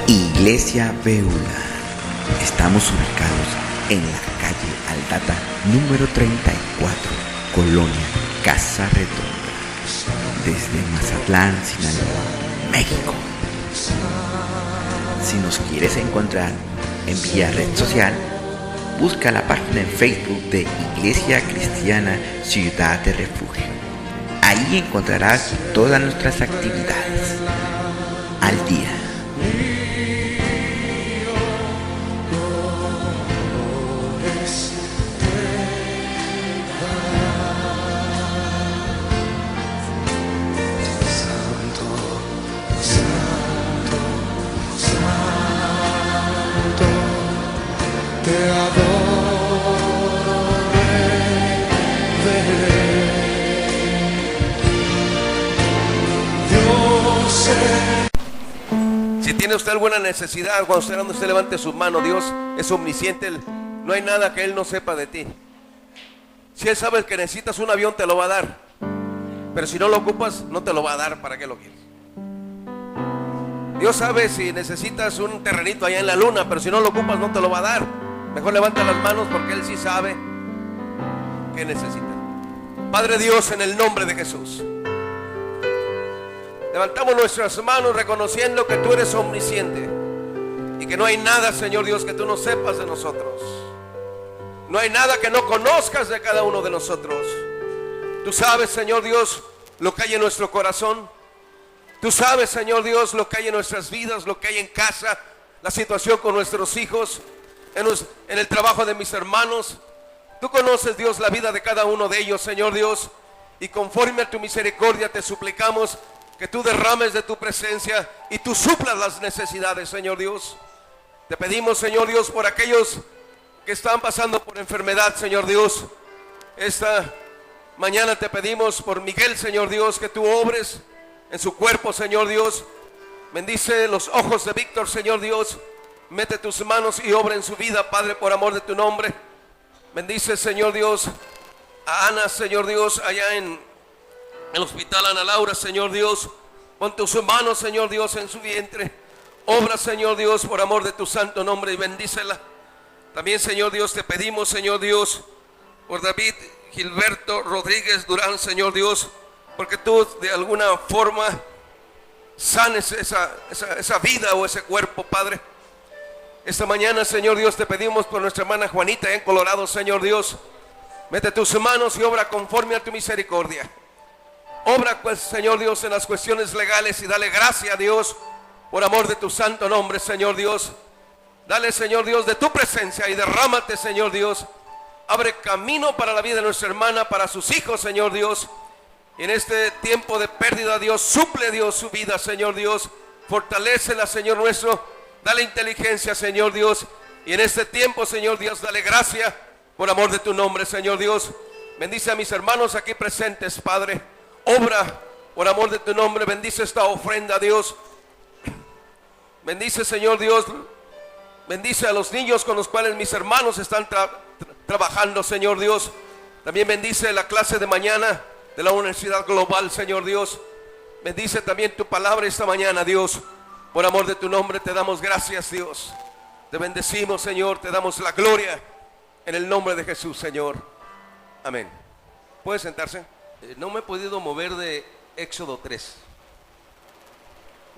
Iglesia Beula. Estamos ubicados en la calle Aldata número 34, Colonia Casa Redonda, desde Mazatlán, Sinaloa, México. Si nos quieres encontrar en vía red social, busca la página en Facebook de Iglesia Cristiana Ciudad de Refugio. Ahí encontrarás todas nuestras actividades al día. Si tiene usted alguna necesidad, cuando usted levante su mano, Dios es omnisciente, no hay nada que Él no sepa de ti. Si Él sabe que necesitas un avión, te lo va a dar, pero si no lo ocupas, no te lo va a dar. ¿Para qué lo quieres? Dios sabe si necesitas un terrenito allá en la luna, pero si no lo ocupas, no te lo va a dar. Mejor levanta las manos, porque Él sí sabe que necesitas. Padre Dios, en el nombre de Jesús, levantamos nuestras manos reconociendo que tú eres omnisciente y que no hay nada, Señor Dios, que tú no sepas de nosotros. No hay nada que no conozcas de cada uno de nosotros. Tú sabes, Señor Dios, lo que hay en nuestro corazón. Tú sabes, Señor Dios, lo que hay en nuestras vidas, lo que hay en casa, la situación con nuestros hijos, en el trabajo de mis hermanos. Tú conoces, Dios, la vida de cada uno de ellos, Señor Dios, y conforme a tu misericordia te suplicamos que tú derrames de tu presencia y tú suplas las necesidades, Señor Dios. Te pedimos, Señor Dios, por aquellos que están pasando por enfermedad, Señor Dios. Esta mañana te pedimos por Miguel, Señor Dios, que tú obres en su cuerpo, Señor Dios. Bendice los ojos de Víctor, Señor Dios. Mete tus manos y obra en su vida, Padre, por amor de tu nombre. Bendice, Señor Dios, a Ana, Señor Dios, allá en el hospital Ana Laura, Señor Dios. Pon tus manos, Señor Dios, en su vientre. Obra, Señor Dios, por amor de tu santo nombre, y bendícela. También, Señor Dios, te pedimos, Señor Dios, por David Gilberto Rodríguez Durán, Señor Dios, porque tú de alguna forma sanes esa vida o ese cuerpo, Padre. Esta mañana, Señor Dios, te pedimos por nuestra hermana Juanita en Colorado, Señor Dios. Mete tus manos y obra conforme a tu misericordia. Obra, pues, Señor Dios, en las cuestiones legales y dale gracia a Dios por amor de tu santo nombre, Señor Dios. Dale, Señor Dios, de tu presencia y derrámate, Señor Dios. Abre camino para la vida de nuestra hermana, para sus hijos, Señor Dios. Y en este tiempo de pérdida, Dios, suple, Dios, su vida, Señor Dios. Fortalécela, Señor nuestro. Dale inteligencia, Señor Dios. Y en este tiempo, Señor Dios, dale gracia por amor de tu nombre, Señor Dios. Bendice a mis hermanos aquí presentes, Padre. Obra por amor de tu nombre. Bendice esta ofrenda, Dios. Bendice, Señor Dios. Bendice a los niños con los cuales mis hermanos están trabajando, Señor Dios. También bendice la clase de mañana de la Universidad Global, Señor Dios. Bendice también tu palabra esta mañana, Dios. Por amor de tu nombre te damos gracias, Dios. Te bendecimos, Señor. Te damos la gloria en el nombre de Jesús, Señor. Amén. ¿Puede sentarse? No me he podido mover de Éxodo 3.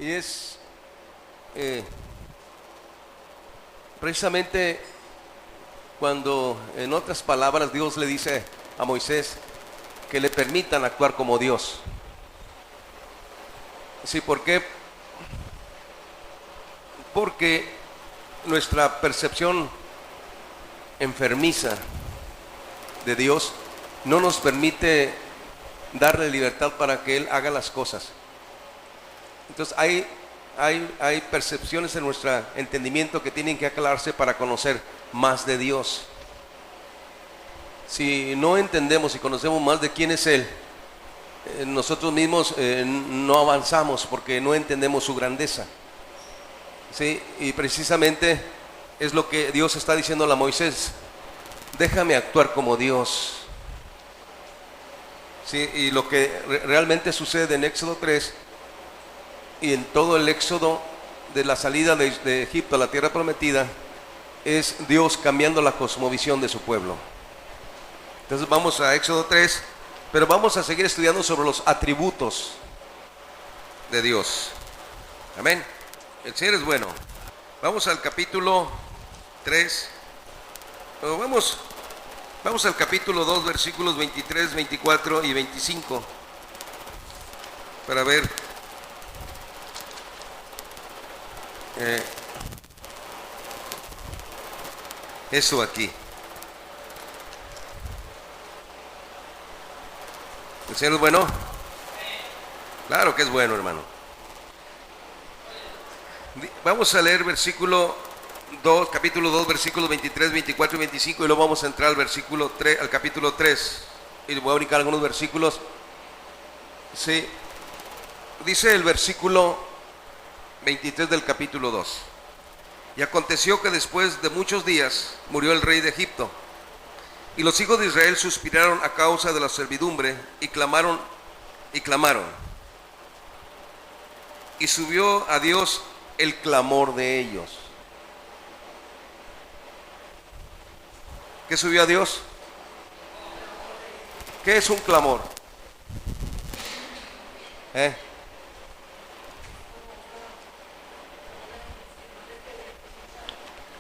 Y es precisamente cuando, en otras palabras, Dios le dice a Moisés que le permitan actuar como Dios. Sí, ¿por qué? Porque nuestra percepción enfermiza de Dios no nos permite darle libertad para que Él haga las cosas. Entonces hay percepciones en nuestro entendimiento que tienen que aclararse para conocer más de Dios. Si no entendemos y conocemos más de quién es Él, nosotros mismos no avanzamos porque no entendemos su grandeza. Sí, y precisamente es lo que Dios está diciendo a Moisés: déjame actuar como Dios. Sí, y lo que realmente sucede en Éxodo 3 y en todo el Éxodo de la salida de Egipto a la tierra prometida es Dios cambiando la cosmovisión de su pueblo. Entonces vamos a Éxodo 3, pero vamos a seguir estudiando sobre los atributos de Dios. Amén. El Señor es bueno. Vamos al capítulo 3. Vamos al capítulo 2, versículos 23, 24 y 25. Para ver eso aquí. ¿El Señor es bueno? Claro que es bueno, hermano. Vamos a leer versículo 2, capítulo 2, versículos 23, 24 y 25, y luego vamos a entrar al versículo 3, al capítulo 3, y voy a brincar algunos versículos. Sí. Dice el versículo 23 del capítulo 2. Y aconteció que después de muchos días murió el rey de Egipto, y los hijos de Israel suspiraron a causa de la servidumbre, y clamaron, y subió a Dios el clamor de ellos. ¿Qué subió a Dios? ¿Qué es un clamor?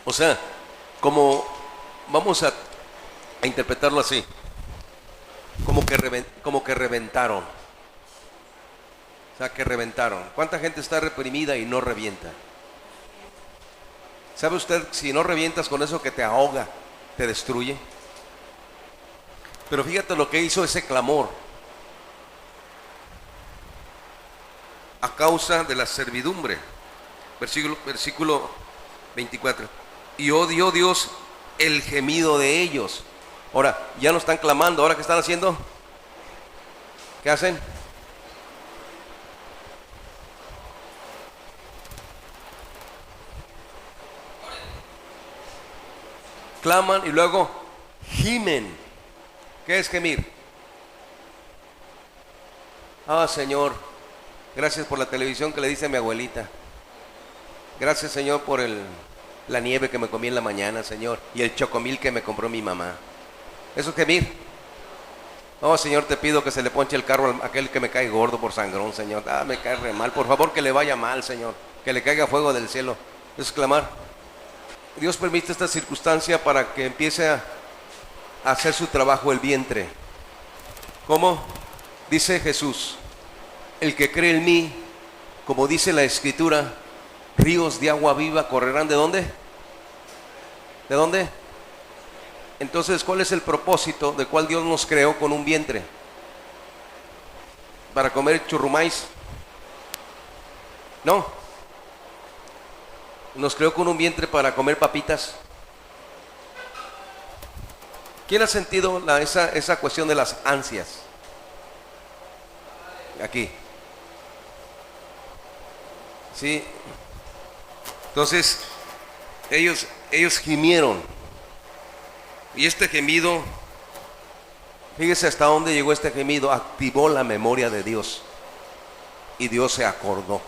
O sea, como vamos a interpretarlo así, como que reventaron. O sea, que reventaron. ¿Cuánta gente está reprimida y no revienta? ¿Sabe usted si no revientas con eso que te ahoga, te destruye? Pero fíjate lo que hizo ese clamor. A causa de la servidumbre. Versículo 24. Y odió Dios el gemido de ellos. Ahora, ya no están clamando. ¿Ahora qué están haciendo? ¿Qué hacen? Claman y luego gimen. ¿Qué es gemir? Ah, Señor, gracias por la televisión que le dice a mi abuelita. Gracias, Señor, por la nieve que me comí en la mañana, Señor, y el chocomil que me compró mi mamá. Eso es gemir. Oh, Señor, te pido que se le ponche el carro a aquel que me cae gordo por sangrón, Señor. Ah, me cae re mal. Por favor, que le vaya mal, Señor. Que le caiga fuego del cielo. Eso es clamar. Dios permite esta circunstancia para que empiece a hacer su trabajo el vientre. ¿Cómo? Dice Jesús: el que cree en mí, como dice la Escritura, ríos de agua viva correrán. ¿De dónde? ¿De dónde? Entonces, ¿cuál es el propósito de cuál Dios nos creó con un vientre? ¿Para comer churrumais? No. Nos creó con un vientre para comer papitas. ¿Quién ha sentido esa cuestión de las ansias? Aquí. Sí. Entonces, ellos gimieron. Y este gemido, fíjese hasta dónde llegó este gemido, activó la memoria de Dios. Y Dios se acordó.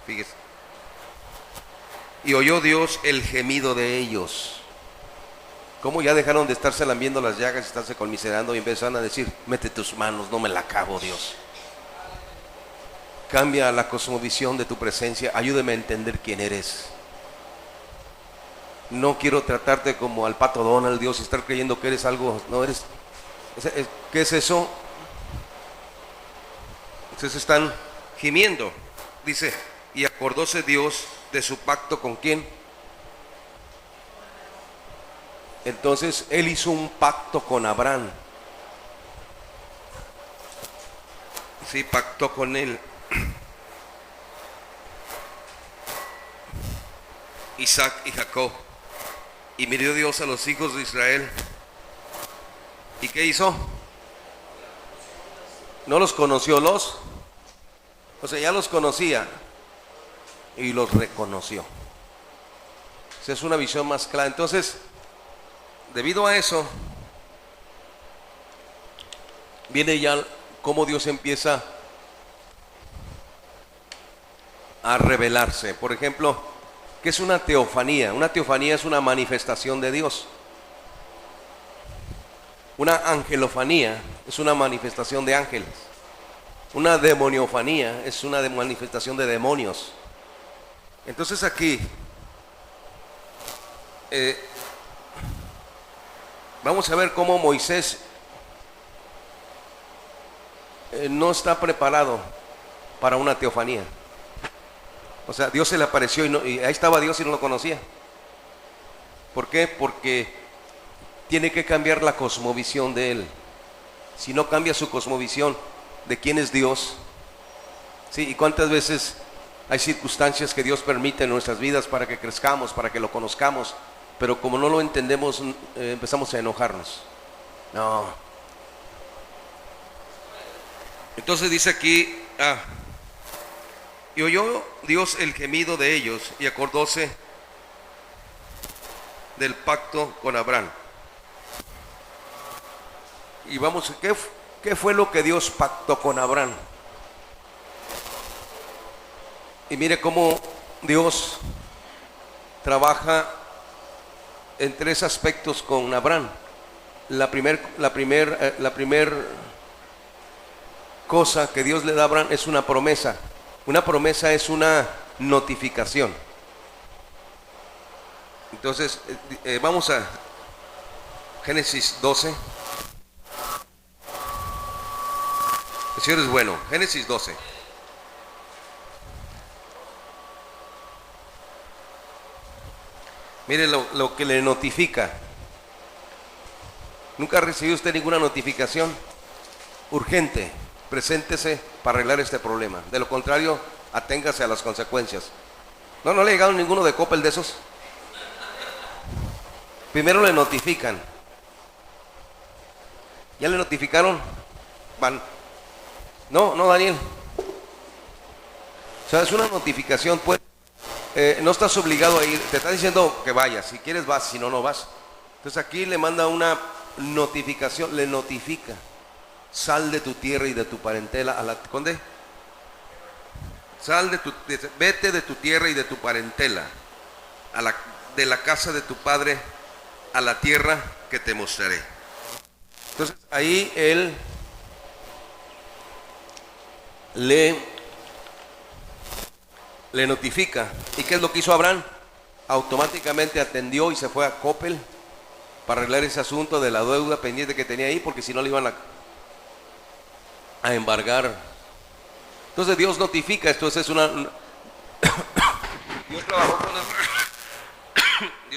Fíjese. Y oyó Dios el gemido de ellos. ¿Cómo ya dejaron de estarse lambiendo las llagas y estarse conmiserando y empezaron a decir: mete tus manos, no me la acabo, Dios? Cambia la cosmovisión de tu presencia. Ayúdame a entender quién eres. No quiero tratarte como al Pato Donald, Dios, y estar creyendo que eres algo. No eres. ¿Qué es eso? Entonces están gimiendo. Dice: y acordóse Dios de su pacto con quién. Entonces él hizo un pacto con Abraham. Sí, pactó con él. Isaac y Jacob. Y miró Dios a los hijos de Israel. ¿Y qué hizo? No los conoció, o sea, ya los conocía y los reconoció. Esa es una visión más clara. Entonces, debido a eso, viene ya cómo Dios empieza a revelarse. Por ejemplo, ¿qué es una teofanía? Una teofanía es una manifestación de Dios. Una angelofanía es una manifestación de ángeles. Una demoniofanía es una manifestación de demonios. Entonces aquí vamos a ver cómo Moisés no está preparado para una teofanía. O sea, Dios se le apareció y ahí estaba Dios y no lo conocía. ¿Por qué? Porque tiene que cambiar la cosmovisión de él. Si no cambia su cosmovisión de quién es Dios, ¿sí? Y cuántas veces hay circunstancias que Dios permite en nuestras vidas para que crezcamos, para que lo conozcamos, pero como no lo entendemos, empezamos a enojarnos. No. Entonces dice aquí, y oyó Dios el gemido de ellos y acordóse del pacto con Abraham. Y vamos, ¿qué fue lo que Dios pactó con Abraham? Y mire cómo Dios trabaja en tres aspectos con Abraham. La primer cosa que Dios le da a Abraham es una promesa. Una promesa es una notificación. Entonces, vamos a Génesis 12. El Señor es bueno. Génesis 12. Mire lo que le notifica. ¿Nunca ha recibido usted ninguna notificación? Urgente, preséntese para arreglar este problema. De lo contrario, aténgase a las consecuencias. ¿No le ha llegado ninguno de Coppel de esos? Primero le notifican. ¿Ya le notificaron? Van. No, Daniel. O sea, es una notificación, pues. No estás obligado a ir, te está diciendo que vayas, si quieres vas, si no, no vas. Entonces aquí le manda una notificación, le notifica: sal de tu tierra y de tu parentela ¿Conde? Vete de tu tierra y de tu parentela, de la casa de tu padre, a la tierra que te mostraré. Entonces ahí él le notifica. ¿Y qué es lo que hizo Abraham? Automáticamente atendió y se fue a Coppel para arreglar ese asunto de la deuda pendiente que tenía ahí, porque si no le iban a embargar. Entonces Dios notifica. Esto es una Dios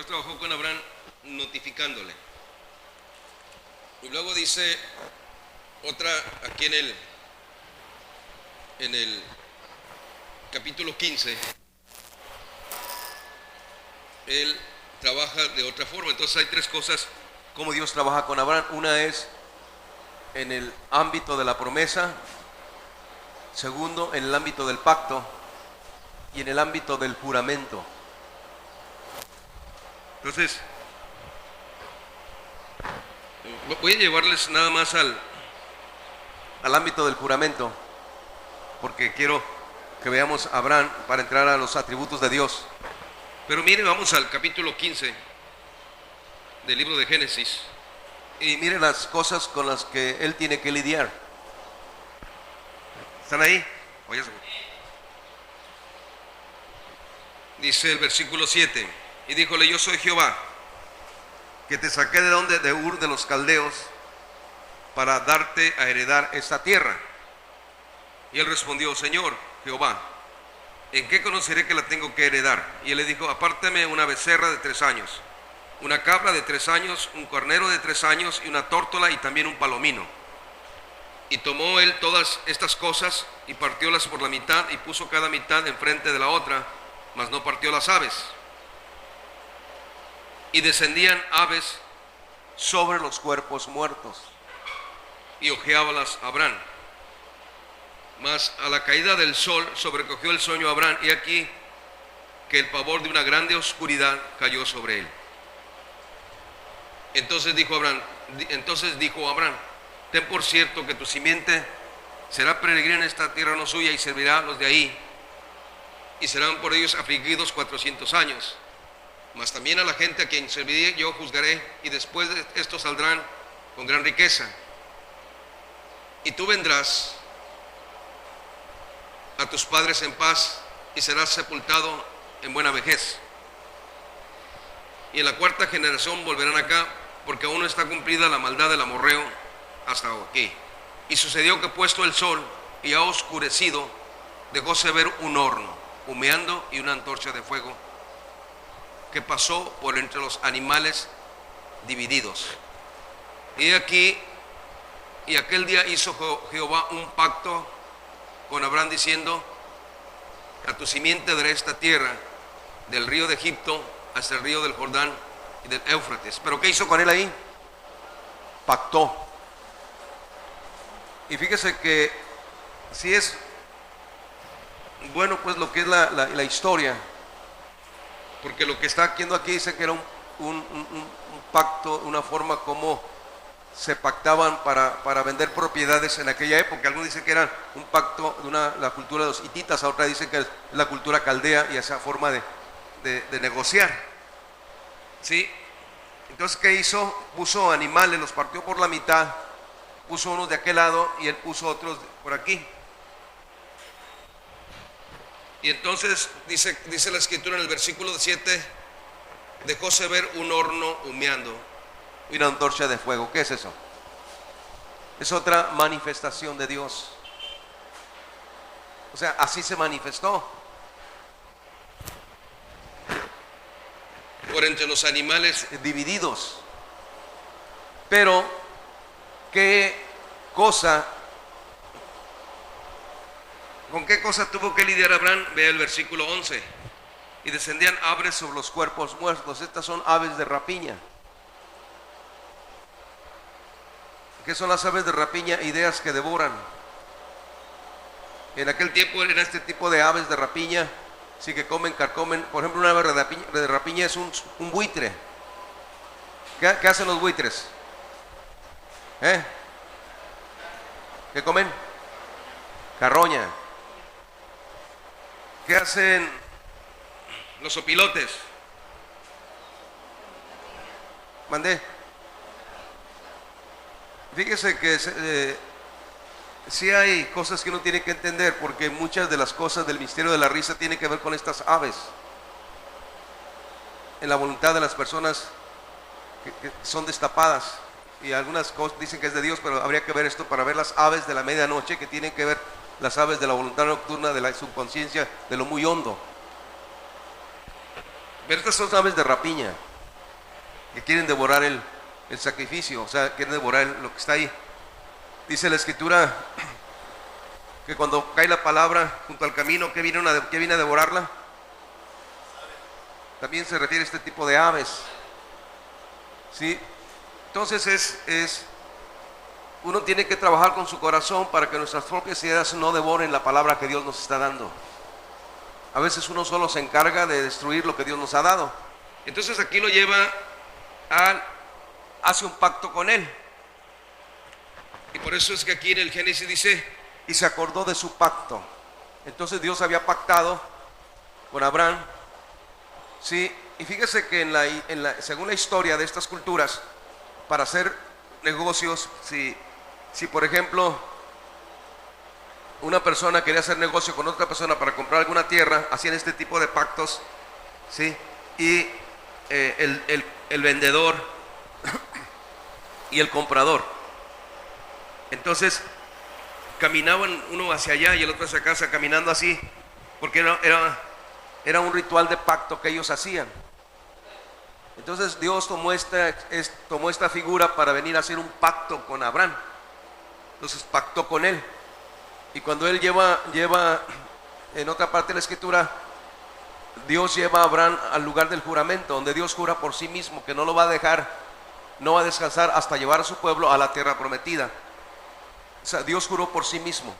trabajó con Abraham notificándole. Y luego dice otra aquí en el capítulo 15, él trabaja de otra forma. Entonces hay tres cosas como Dios trabaja con Abraham. Una es en el ámbito de la promesa, segundo en el ámbito del pacto y en el ámbito del juramento. Entonces voy a llevarles nada más al ámbito del juramento, porque quiero que veamos a Abraham para entrar a los atributos de Dios. Pero mire, vamos al capítulo 15 del libro de Génesis y mire las cosas con las que él tiene que lidiar. ¿Están ahí? Dice el versículo 7: y díjole: yo soy Jehová, que te saqué de Ur de los Caldeos para darte a heredar esta tierra. Y él respondió: Señor Jehová, ¿en qué conoceré que la tengo que heredar? Y él le dijo: apártame una becerra de 3 años, una cabra de 3 años, un carnero de 3 años y una tórtola y también un palomino. Y tomó él todas estas cosas y partiólas por la mitad y puso cada mitad enfrente de la otra, mas no partió las aves. Y descendían aves sobre los cuerpos muertos y ojeábalas Abraham. Mas a la caída del sol sobrecogió el sueño a Abraham, y aquí que el pavor de una grande oscuridad cayó sobre él. Entonces dijo Abraham: ten por cierto que tu simiente será peregrina en esta tierra no suya y servirá a los de ahí. y serán por ellos afligidos 400 años. Mas también a la gente a quien serviré yo juzgaré, y después de esto saldrán con gran riqueza. Y tú vendrás a tus padres en paz, y serás sepultado en buena vejez. Y en la cuarta generación volverán acá, porque aún no está cumplida la maldad del amorreo hasta aquí. Y sucedió que puesto el sol y ha oscurecido, dejóse ver un horno humeando y una antorcha de fuego que pasó por entre los animales divididos. Y aquí, y aquel día hizo Jehová un pacto con Abraham diciendo: a tu simiente daré esta tierra, del río de Egipto hasta el río del Jordán y del Éufrates. ¿Pero qué hizo con él ahí? Pactó. Y fíjese que si es bueno pues lo que es la historia, porque lo que está haciendo aquí dice que era un pacto, una forma como se pactaban para vender propiedades en aquella época. Algunos dicen que era un pacto de la cultura de los hititas, otra dicen que es la cultura caldea y esa forma de negociar. ¿Sí? Entonces, ¿qué hizo? Puso animales, los partió por la mitad, puso unos de aquel lado y él puso otros por aquí. Y entonces dice la escritura en el versículo 7: dejóse ver un horno humeando y una antorcha de fuego. ¿Qué es eso? Es otra manifestación de Dios. O sea, así se manifestó. Por entre los animales divididos. Pero, ¿qué cosa? ¿Con qué cosa tuvo que lidiar Abraham? Vea el versículo 11. Y descendían aves sobre los cuerpos muertos. Estas son aves de rapiña. ¿Qué son las aves de rapiña? Ideas que devoran. En aquel tiempo era este tipo de aves de rapiña, sí, que comen, carcomen. Por ejemplo, una ave de rapiña es un buitre. ¿Qué hacen los buitres? ¿Qué comen? Carroña. ¿Qué hacen los opilotes? Mandé. Fíjese que sí hay cosas que uno tiene que entender, porque muchas de las cosas del misterio de la risa tienen que ver con estas aves. En la voluntad de las personas que son destapadas, y algunas cosas dicen que es de Dios, pero habría que ver esto para ver las aves de la medianoche, que tienen que ver las aves de la voluntad nocturna, de la subconsciencia, de lo muy hondo. Pero estas son aves de rapiña, que quieren devorar el sacrificio, o sea, quieren devorar lo que está ahí. Dice la escritura que cuando cae la palabra junto al camino, ¿qué viene a devorarla? También se refiere a este tipo de aves. ¿Sí? Entonces uno tiene que trabajar con su corazón para que nuestras propias ideas no devoren la palabra que Dios nos está dando. A veces uno solo se encarga de destruir lo que Dios nos ha dado. Entonces aquí lo lleva hace un pacto con él. Y por eso es que aquí en el Génesis dice: y se acordó de su pacto. Entonces Dios había pactado con Abraham. Sí, y fíjese que según la historia de estas culturas, para hacer negocios, si por ejemplo una persona quería hacer negocio con otra persona para comprar alguna tierra, hacían este tipo de pactos, ¿sí? Y el vendedor y el comprador, entonces caminaban uno hacia allá y el otro hacia casa, caminando así, porque era un ritual de pacto que ellos hacían. Entonces Dios tomó esta figura para venir a hacer un pacto con Abraham. Entonces pactó con él. Y cuando él lleva en otra parte de la escritura, Dios lleva a Abraham al lugar del juramento, donde Dios jura por sí mismo que no lo va a dejar, no va a descansar hasta llevar a su pueblo a la tierra prometida. O sea, Dios juró por sí mismo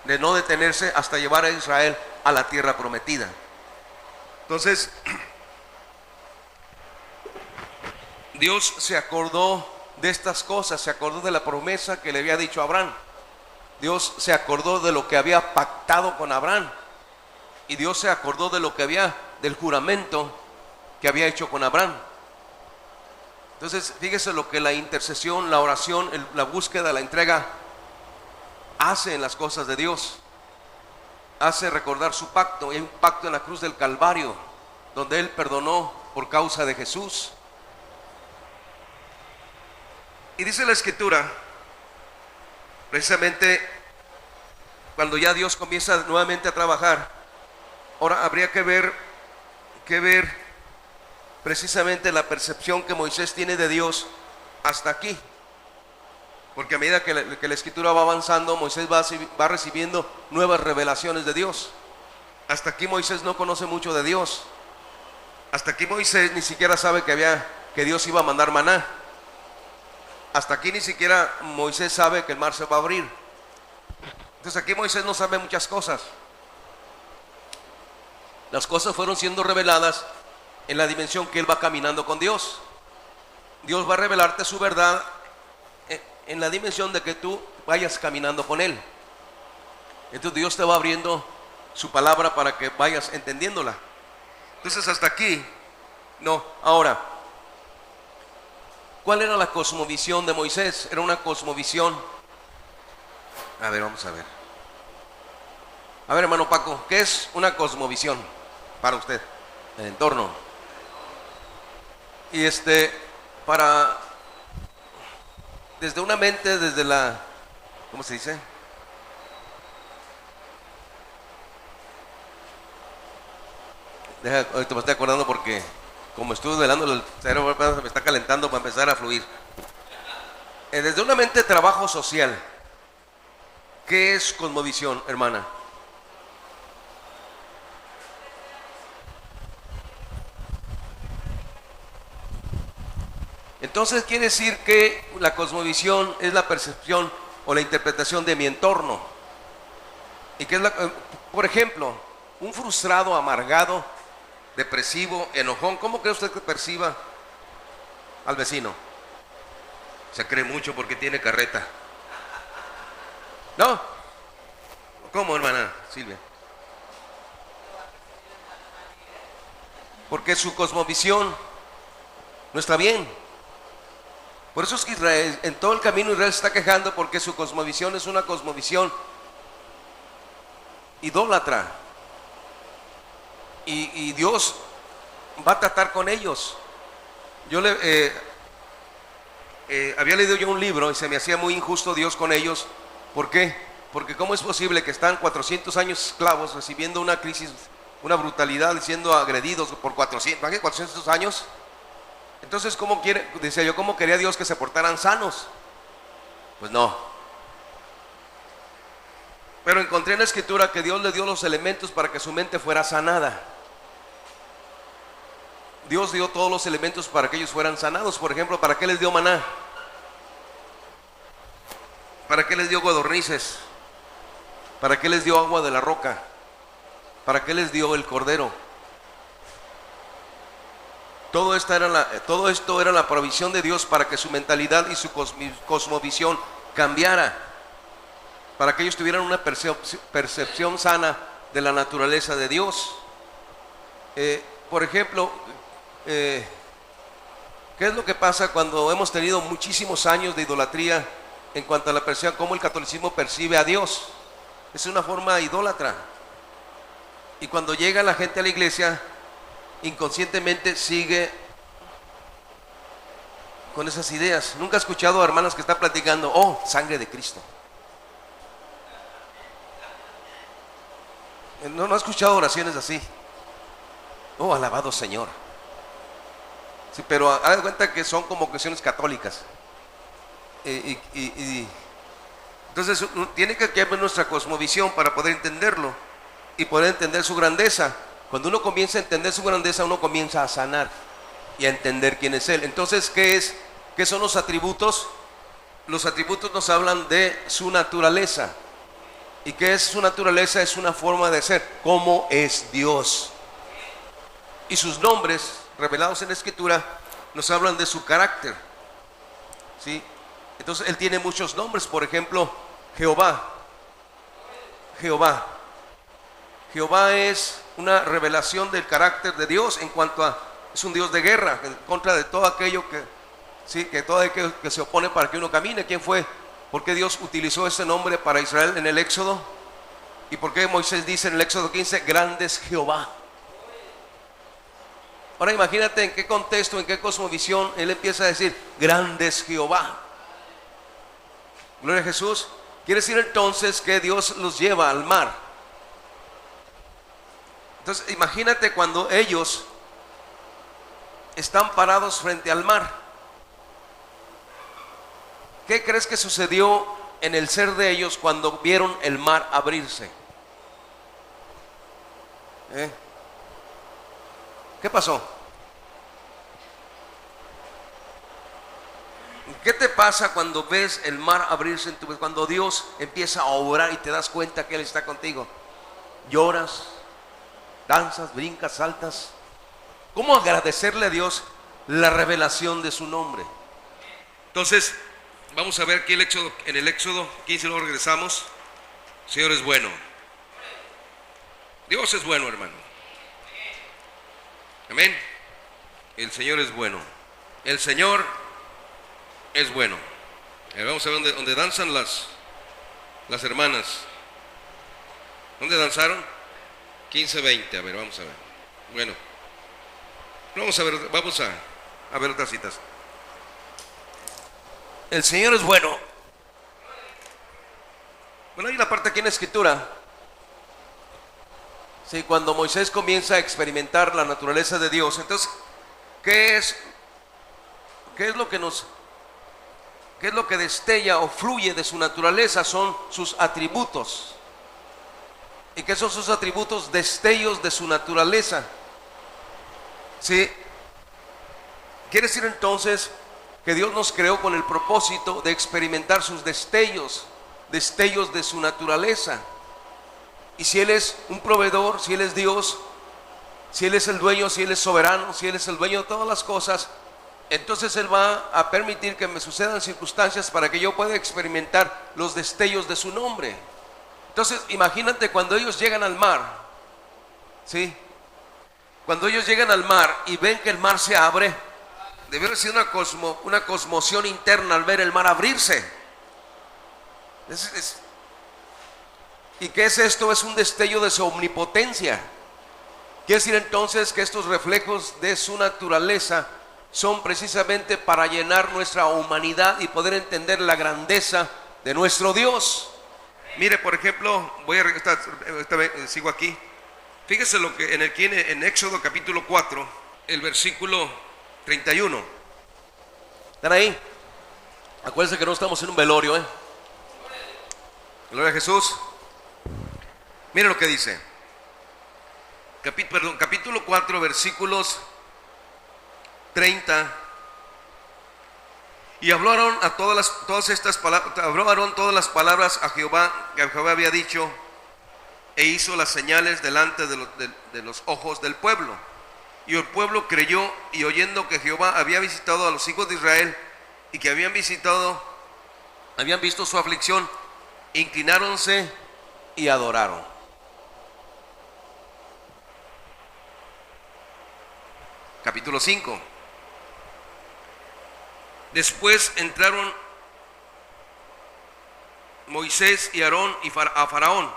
de no detenerse hasta llevar a Israel a la tierra prometida. Entonces, Dios se acordó de estas cosas, se acordó de la promesa que le había dicho a Abraham. Dios se acordó de lo que había pactado con Abraham. Y Dios se acordó de lo que había, del juramento que había hecho con Abraham. Entonces, fíjese lo que la intercesión, la oración, la búsqueda, la entrega hace en las cosas de Dios. Hace recordar su pacto. Hay un pacto en la cruz del Calvario, donde Él perdonó por causa de Jesús. Y dice la Escritura, precisamente cuando ya Dios comienza nuevamente a trabajar, ahora habría que ver precisamente la percepción que Moisés tiene de Dios hasta aquí. Porque a medida que la Escritura va avanzando, Moisés va recibiendo nuevas revelaciones de Dios. Hasta aquí Moisés no conoce mucho de Dios. Hasta aquí Moisés ni siquiera sabe que Dios iba a mandar maná. Hasta aquí ni siquiera Moisés sabe que el mar se va a abrir. Entonces aquí Moisés no sabe muchas cosas. Las cosas fueron siendo reveladas en la dimensión que él va caminando con Dios. Dios va a revelarte su verdad en la dimensión de que tú vayas caminando con Él. Entonces Dios te va abriendo su palabra para que vayas entendiéndola. Entonces hasta aquí, no. Ahora, ¿cuál era la cosmovisión de Moisés? Era una cosmovisión. A ver, vamos a ver. A ver, hermano Paco, ¿qué es una cosmovisión para usted? El entorno. Y desde una mente, desde la, ¿cómo se dice? Ahorita me estoy acordando porque como estuve velando el cerebro, me está calentando para empezar a fluir. Desde una mente de trabajo social, ¿qué es cosmovisión, hermana? Entonces quiere decir que la cosmovisión es la percepción o la interpretación de mi entorno. Y que es por ejemplo, un frustrado, amargado, depresivo, enojón, ¿cómo cree usted que perciba al vecino? Se cree mucho porque tiene carreta. ¿No? ¿Cómo, hermana Silvia? Porque su cosmovisión no está bien. Por eso es que Israel, en todo el camino Israel se está quejando porque su cosmovisión es una cosmovisión idólatra. Y Dios va a tratar con ellos. Yo había leído yo un libro y se me hacía muy injusto Dios con ellos. ¿Por qué? Porque ¿cómo es posible que están 400 años esclavos recibiendo una crisis, una brutalidad, siendo agredidos por 400 años? Entonces, decía yo, ¿cómo quería Dios que se portaran sanos? Pues no. Pero encontré en la Escritura que Dios le dio los elementos para que su mente fuera sanada. Dios dio todos los elementos para que ellos fueran sanados. Por ejemplo, ¿para qué les dio maná? ¿Para qué les dio codornices? ¿Para qué les dio agua de la roca? ¿Para qué les dio el cordero? Todo esto era la provisión de Dios para que su mentalidad y su cosmovisión cambiara, para que ellos tuvieran una percepción sana de la naturaleza de Dios. Por ejemplo, ¿qué es lo que pasa cuando hemos tenido muchísimos años de idolatría en cuanto a la percepción, cómo el catolicismo percibe a Dios? Es una forma idólatra. Y cuando llega la gente a la iglesia, inconscientemente sigue con esas ideas. Nunca he escuchado a hermanos que están platicando, oh, sangre de Cristo. No he escuchado oraciones así. Oh, alabado Señor. Sí, pero haz de cuenta que son como cuestiones católicas. Entonces tiene que haber nuestra cosmovisión para poder entenderlo y poder entender su grandeza. Cuando uno comienza a entender su grandeza, uno comienza a sanar y a entender quién es Él. Entonces, ¿qué son los atributos? Los atributos nos hablan de su naturaleza. ¿Y qué es su naturaleza? Es una forma de ser. ¿Cómo es Dios? Y sus nombres, revelados en la Escritura, nos hablan de su carácter. ¿Sí? Entonces, Él tiene muchos nombres. Por ejemplo, Jehová. Jehová. Jehová es una revelación del carácter de Dios en cuanto a, es un Dios de guerra, en contra de todo aquello que, sí, que todo aquello que se opone para que uno camine. ¿Quién fue? ¿Por qué Dios utilizó ese nombre para Israel en el Éxodo? ¿Y por qué Moisés dice en el Éxodo 15, grande es Jehová? Ahora imagínate en qué contexto, en qué cosmovisión él empieza a decir, grande es Jehová. Gloria a Jesús. Quiere decir entonces que Dios los lleva al mar. Entonces imagínate cuando ellos están parados frente al mar. ¿Qué crees que sucedió en el ser de ellos cuando vieron el mar abrirse? ¿Qué pasó? ¿Qué te pasa cuando ves el mar abrirse en tu vida? Cuando Dios empieza a obrar y te das cuenta que Él está contigo. Lloras, danzas, brincas, saltas. ¿Cómo agradecerle a Dios la revelación de su nombre? Entonces, vamos a ver aquí en el Éxodo 15, luego regresamos. El Señor es bueno. Dios es bueno, hermano. Amén. El Señor es bueno. El Señor es bueno. Vamos a ver donde danzan las hermanas. ¿Dónde danzaron? 15-20. A ver, vamos a ver. Bueno, vamos a ver otras citas. El Señor es bueno. Bueno, hay una parte aquí en la Escritura. Sí, cuando Moisés comienza a experimentar la naturaleza de Dios, entonces, ¿qué es lo que destella o fluye de su naturaleza? Son sus atributos. ¿Y qué son sus atributos? Destellos de su naturaleza. ¿Sí? Quiere decir entonces que Dios nos creó con el propósito de experimentar sus destellos de su naturaleza. Y si Él es un proveedor, si Él es Dios, si Él es el dueño, si Él es soberano, si Él es el dueño de todas las cosas, entonces Él va a permitir que me sucedan circunstancias para que yo pueda experimentar los destellos de su nombre. Entonces imagínate cuando ellos llegan al mar, ¿sí? Cuando ellos llegan al mar y ven que el mar se abre, debe haber sido una conmoción interna al ver el mar abrirse. ¿Y qué es esto? Es un destello de su omnipotencia. Quiere decir entonces que estos reflejos de su naturaleza son precisamente para llenar nuestra humanidad y poder entender la grandeza de nuestro Dios. Mire, por ejemplo, sigo aquí. Fíjese lo que en Éxodo capítulo 4, el versículo 31. ¿Están ahí? Acuérdense que no estamos en un velorio, Gloria a Jesús. Mire lo que dice. Capítulo 4, versículos 30. Y habló Aarón habló Aarón todas las palabras a Jehová que Jehová había dicho, e hizo las señales delante de los ojos del pueblo. Y el pueblo creyó, y oyendo que Jehová había visitado a los hijos de Israel, y que habían visto su aflicción, inclináronse y adoraron. Capítulo 5. Después entraron Moisés y Aarón a Faraón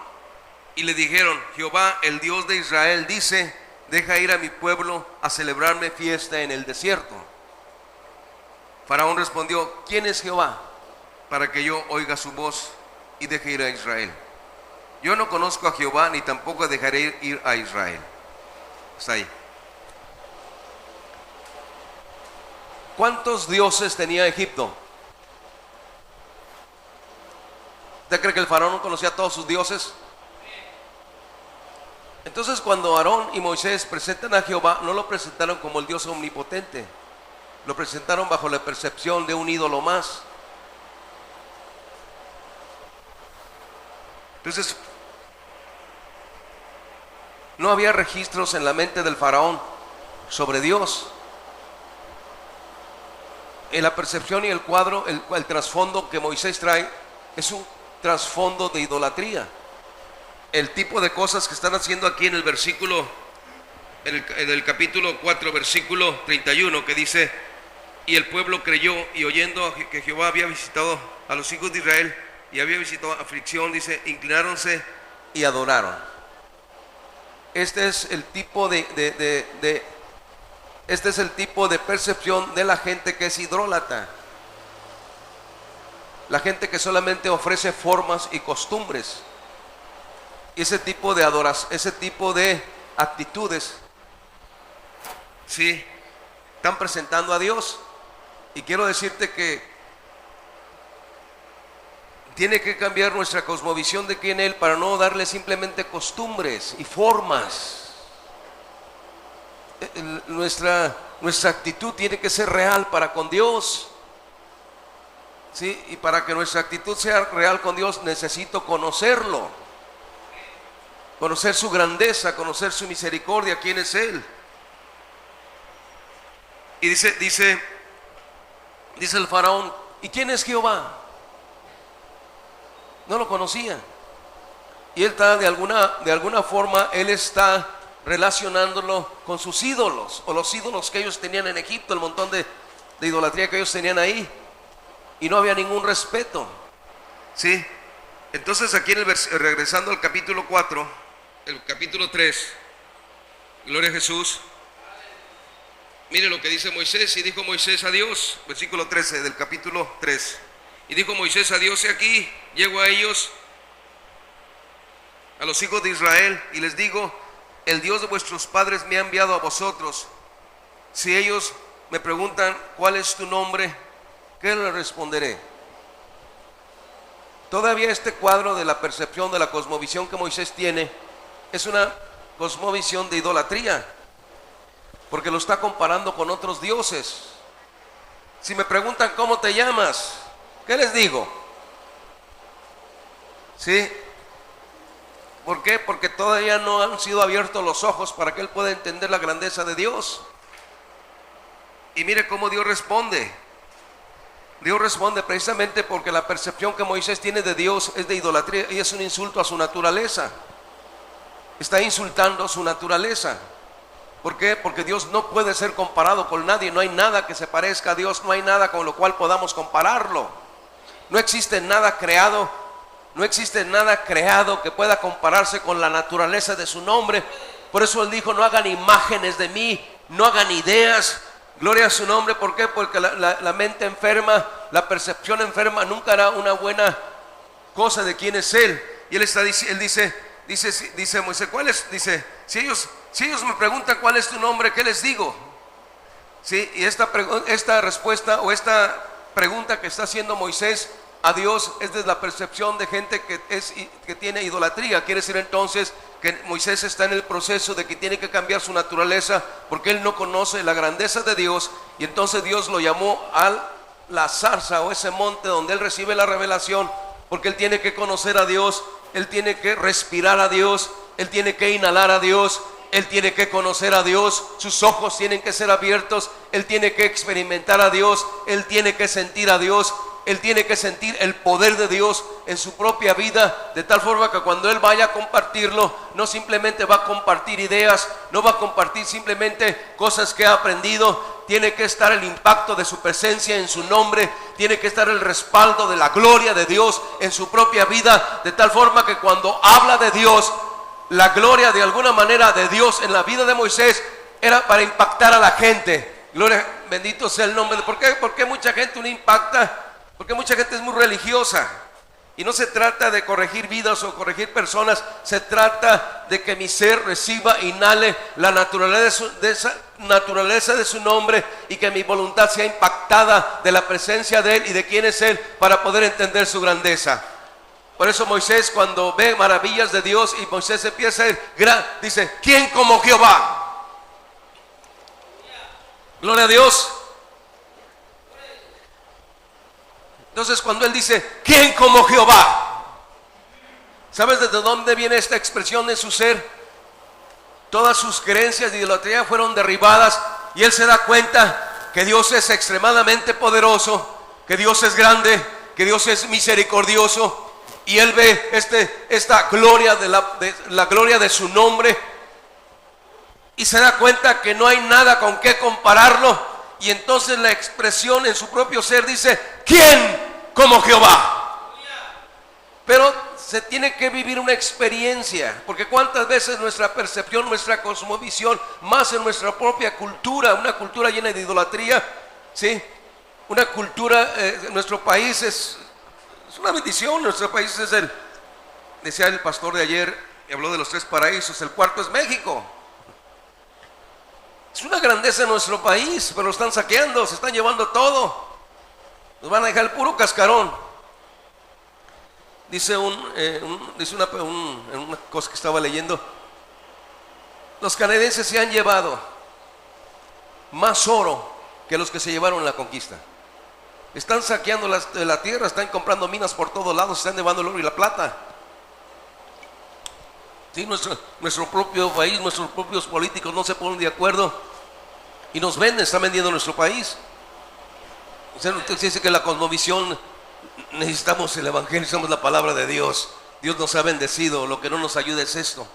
y le dijeron: Jehová, el Dios de Israel, dice: deja ir a mi pueblo a celebrarme fiesta en el desierto. Faraón respondió: ¿quién es Jehová para que yo oiga su voz y deje ir a Israel? Yo no conozco a Jehová, ni tampoco dejaré ir a Israel. Está ahí. ¿Cuántos dioses tenía Egipto? ¿Usted cree que el faraón no conocía a todos sus dioses? Entonces, cuando Aarón y Moisés presentan a Jehová, no lo presentaron como el Dios omnipotente, lo presentaron bajo la percepción de un ídolo más. Entonces, no había registros en la mente del faraón sobre Dios. En la percepción y el cuadro, el trasfondo que Moisés trae es un trasfondo de idolatría. el tipo de cosas que están haciendo aquí en el versículo, en el capítulo 4, versículo 31, que dice: y el pueblo creyó, y oyendo que Jehová había visitado a los hijos de Israel y había visitado aflicción, dice, inclináronse y adoraron. Este es el tipo este es el tipo de percepción de la gente que es idólatra. La gente que solamente ofrece formas y costumbres. Y ese tipo de adoración, ese tipo de actitudes, sí, están presentando a Dios. Y quiero decirte que tiene que cambiar nuestra cosmovisión de quién es Él, para no darle simplemente costumbres y formas. Nuestra actitud tiene que ser real para con Dios. ¿Sí? Y para que nuestra actitud sea real con Dios, necesito conocerlo. Conocer su grandeza, conocer su misericordia, quién es Él. Y dice el faraón: ¿y quién es Jehová? No lo conocía. Y él está de alguna forma, él está relacionándolo con sus ídolos, o los ídolos que ellos tenían en Egipto, el montón de idolatría que ellos tenían ahí, y no había ningún respeto. ¿Sí? Entonces aquí regresando al capítulo 4, el capítulo 3, gloria a Jesús. Mire lo que dice Moisés: y dijo Moisés a Dios, versículo 13 del capítulo 3. Y dijo Moisés a Dios: he aquí, llego a ellos, a los hijos de Israel, y les digo: el Dios de vuestros padres me ha enviado a vosotros. Si ellos me preguntan cuál es tu nombre, ¿qué les responderé? Todavía este cuadro de la percepción, de la cosmovisión que Moisés tiene, es una cosmovisión de idolatría, porque lo está comparando con otros dioses. Si me preguntan cómo te llamas, ¿qué les digo? ¿Sí? ¿Por qué? Porque todavía no han sido abiertos los ojos para que él pueda entender la grandeza de Dios. Y mire cómo Dios responde. Dios responde precisamente porque la percepción que Moisés tiene de Dios es de idolatría y es un insulto a su naturaleza. Está insultando su naturaleza. ¿Por qué? Porque Dios no puede ser comparado con nadie. No hay nada que se parezca a Dios. No hay nada con lo cual podamos compararlo. No existe nada creado. No existe nada creado que pueda compararse con la naturaleza de su nombre. Por eso Él dijo: no hagan imágenes de mí, no hagan ideas. Gloria a su nombre. ¿Por qué? Porque la mente enferma, la percepción enferma nunca hará una buena cosa de quién es Él. Y Él dice Moisés: ¿cuál es? Dice: si ellos me preguntan cuál es tu nombre, ¿qué les digo? ¿Sí? Y esta respuesta, o esta pregunta que está haciendo Moisés a Dios, es de la percepción de gente que tiene idolatría. Quiere decir entonces que Moisés está en el proceso de que tiene que cambiar su naturaleza, porque él no conoce la grandeza de Dios. Y entonces Dios lo llamó a la zarza, o ese monte donde él recibe la revelación, porque él tiene que conocer a Dios, él tiene que respirar a Dios, él tiene que inhalar a Dios, él tiene que conocer a Dios, sus ojos tienen que ser abiertos, él tiene que experimentar a Dios, él tiene que sentir a Dios, él tiene que sentir el poder de Dios en su propia vida, de tal forma que cuando él vaya a compartirlo, no simplemente va a compartir ideas, no va a compartir simplemente cosas que ha aprendido. Tiene que estar el impacto de su presencia en su nombre, tiene que estar el respaldo de la gloria de Dios en su propia vida, de tal forma que cuando habla de Dios, la gloria de alguna manera de Dios en la vida de Moisés era para impactar a la gente. Gloria, bendito sea el nombre. ¿Por qué? Porque mucha gente no impacta. Porque mucha gente es muy religiosa. Y no se trata de corregir vidas o corregir personas. Se trata de que mi ser reciba, inhale la naturaleza de su nombre, y que mi voluntad sea impactada de la presencia de Él y de quién es Él, para poder entender su grandeza. Por eso Moisés, cuando ve maravillas de Dios y Moisés empieza a ir, dice: ¿quién como Jehová? Gloria a Dios. Entonces cuando él dice: ¿quién como Jehová? ¿Sabes desde dónde viene esta expresión en su ser? Todas sus creencias de idolatría fueron derribadas, y él se da cuenta que Dios es extremadamente poderoso, que Dios es grande, que Dios es misericordioso, y él ve esta gloria de la gloria de su nombre, y se da cuenta que no hay nada con qué compararlo, y entonces la expresión en su propio ser dice: ¿quién como Jehová? Pero se tiene que vivir una experiencia, porque cuántas veces nuestra percepción, nuestra cosmovisión, más en nuestra propia cultura, una cultura llena de idolatría, ¿sí? Una cultura, nuestro país es una bendición. Nuestro país es decía el pastor de ayer, habló de los 3 paraísos, el cuarto es México. Es una grandeza en nuestro país, pero lo están saqueando, se están llevando todo. Nos van a dejar el puro cascarón. Dice una cosa que estaba leyendo: los canadienses se han llevado más oro que los que se llevaron en la conquista. Están saqueando la tierra, están comprando minas por todos lados, están llevando el oro y la plata. Sí, nuestro propio país, nuestros propios políticos no se ponen de acuerdo y nos venden, están vendiendo nuestro país. Usted dice que la cosmovisión, necesitamos el evangelio, necesitamos la palabra de Dios. Dios nos ha bendecido, lo que no nos ayuda es esto.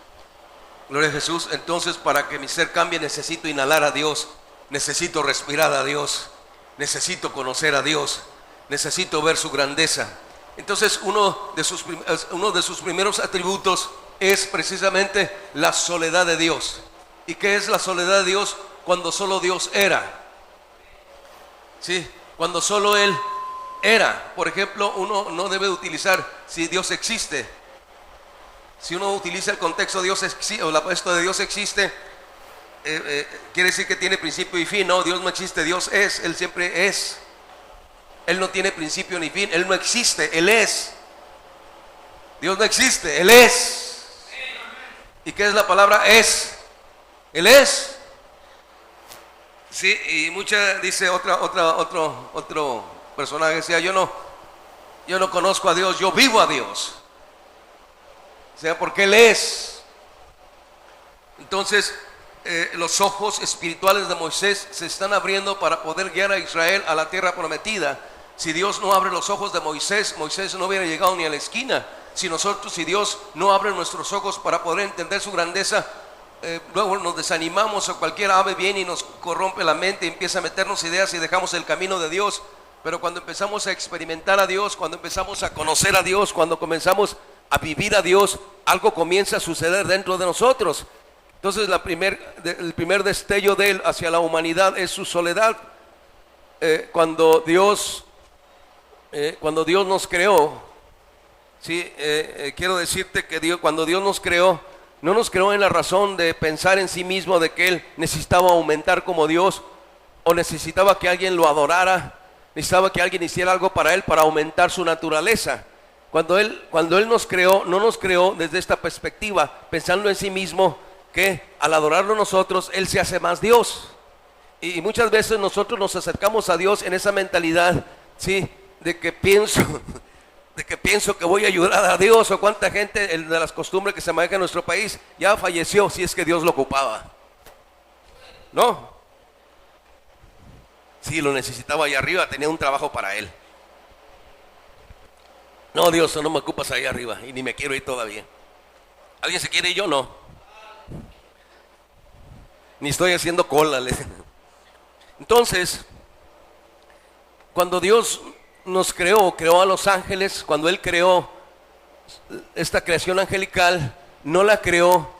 Gloria a Jesús. Entonces, para que mi ser cambie, necesito inhalar a Dios, necesito respirar a Dios, necesito conocer a Dios, necesito ver su grandeza. Entonces, uno de sus primeros atributos es precisamente la soledad de Dios. ¿Y qué es la soledad de Dios? Cuando solo Dios era. Sí, cuando solo Él era. Por ejemplo, uno no debe utilizar si Dios existe. Si uno utiliza el contexto Dios existe, o esto de Dios existe, quiere decir que tiene principio y fin. No, Dios no existe, Dios es, Él siempre es. Él no tiene principio ni fin, Él no existe, Él es. Dios no existe, Él es. ¿Y qué es la palabra es? Él es. Sí, y dice otro personaje, decía: yo no conozco a Dios, yo vivo a Dios. O sea, porque Él es. Entonces, los ojos espirituales de Moisés se están abriendo para poder guiar a Israel a la tierra prometida. Si Dios no abre los ojos de Moisés, Moisés no hubiera llegado ni a la esquina. Si Dios no abre nuestros ojos para poder entender su grandeza, luego nos desanimamos, o cualquier ave viene y nos corrompe la mente y empieza a meternos ideas y dejamos el camino de Dios. Pero cuando empezamos a experimentar a Dios, cuando empezamos a conocer a Dios, cuando comenzamos a vivir a Dios, algo comienza a suceder dentro de nosotros. Entonces el primer destello de Él hacia la humanidad es su soledad. Cuando Dios nos creó, sí, quiero decirte que cuando Dios nos creó, no nos creó en la razón de pensar en sí mismo, de que Él necesitaba aumentar como Dios, o necesitaba que alguien lo adorara, necesitaba que alguien hiciera algo para Él para aumentar su naturaleza. Cuando Él nos creó, no nos creó desde esta perspectiva, pensando en sí mismo, que al adorarlo nosotros, Él se hace más Dios. Y muchas veces nosotros nos acercamos a Dios en esa mentalidad, ¿sí?, de que pienso que voy a ayudar a Dios. O cuánta gente de las costumbres que se manejan en nuestro país ya falleció, si es que Dios lo ocupaba. No, sí, lo necesitaba allá arriba, tenía un trabajo para Él. No, Dios, no me ocupas ahí arriba y ni me quiero ir todavía. ¿Alguien se quiere ir? Yo no. Ni estoy haciendo cola. Entonces, cuando Dios nos creó a los ángeles, cuando Él creó esta creación angelical, no la creó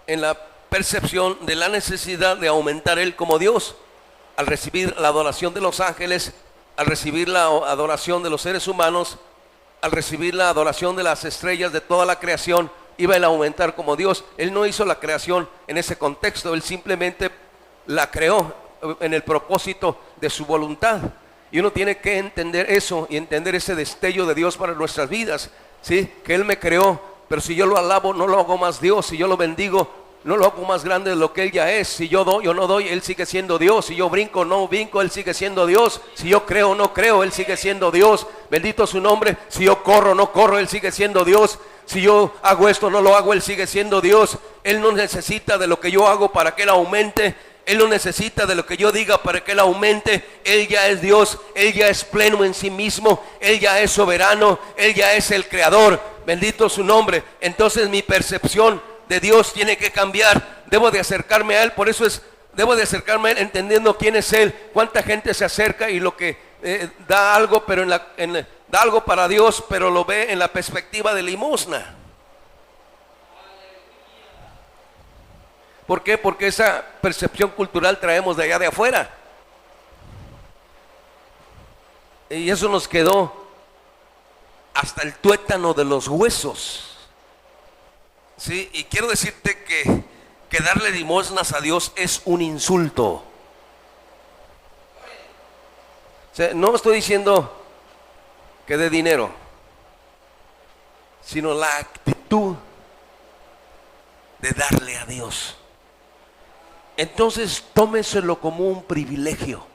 en la percepción de la necesidad de aumentar Él como Dios. Al recibir la adoración de los ángeles, al recibir la adoración de los seres humanos, al recibir la adoración de las estrellas, de toda la creación, iba Él a aumentar como Dios. Él no hizo la creación en ese contexto, Él simplemente la creó en el propósito de su voluntad. Y uno tiene que entender eso y entender ese destello de Dios para nuestras vidas, ¿sí? Que Él me creó, pero si yo lo alabo, no lo hago más Dios. Si yo lo bendigo, no lo hago más grande de lo que Él ya es. Si yo doy o no doy, Él sigue siendo Dios. Si yo brinco o no brinco, Él sigue siendo Dios. Si yo creo o no creo, Él sigue siendo Dios. Bendito su nombre. Si yo corro o no corro, Él sigue siendo Dios. Si yo hago esto o no lo hago, Él sigue siendo Dios. Él no necesita de lo que yo hago para que Él aumente. Él no necesita de lo que yo diga para que Él aumente. Él ya es Dios, Él ya es pleno en sí mismo, Él ya es soberano, Él ya es el creador. bendito su nombre. Entonces mi percepción de Dios tiene que cambiar. Debo de acercarme a Él, por eso debo de acercarme a Él entendiendo quién es Él. Cuánta gente se acerca y lo que da algo, pero da algo para Dios, pero lo ve en la perspectiva de limosna. ¿Por qué? Porque esa percepción cultural traemos de allá de afuera. Y eso nos quedó hasta el tuétano de los huesos. Sí, y quiero decirte que darle limosnas a Dios es un insulto. O sea, no estoy diciendo que dé dinero, sino la actitud de darle a Dios. Entonces tómeselo como un privilegio.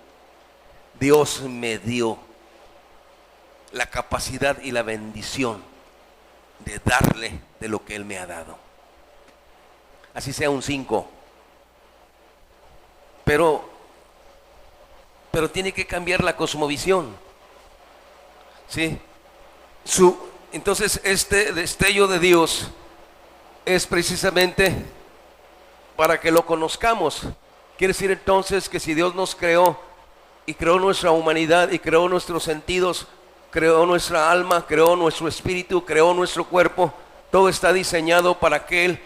Dios me dio la capacidad y la bendición de darle de lo que Él me ha dado. Así sea un 5. Pero tiene que cambiar la cosmovisión. ¿Sí? Entonces este destello de Dios es precisamente para que lo conozcamos. Quiere decir entonces que si Dios nos creó y creó nuestra humanidad y creó nuestros sentidos, creó nuestra alma, creó nuestro espíritu, creó nuestro cuerpo, todo está diseñado para que Él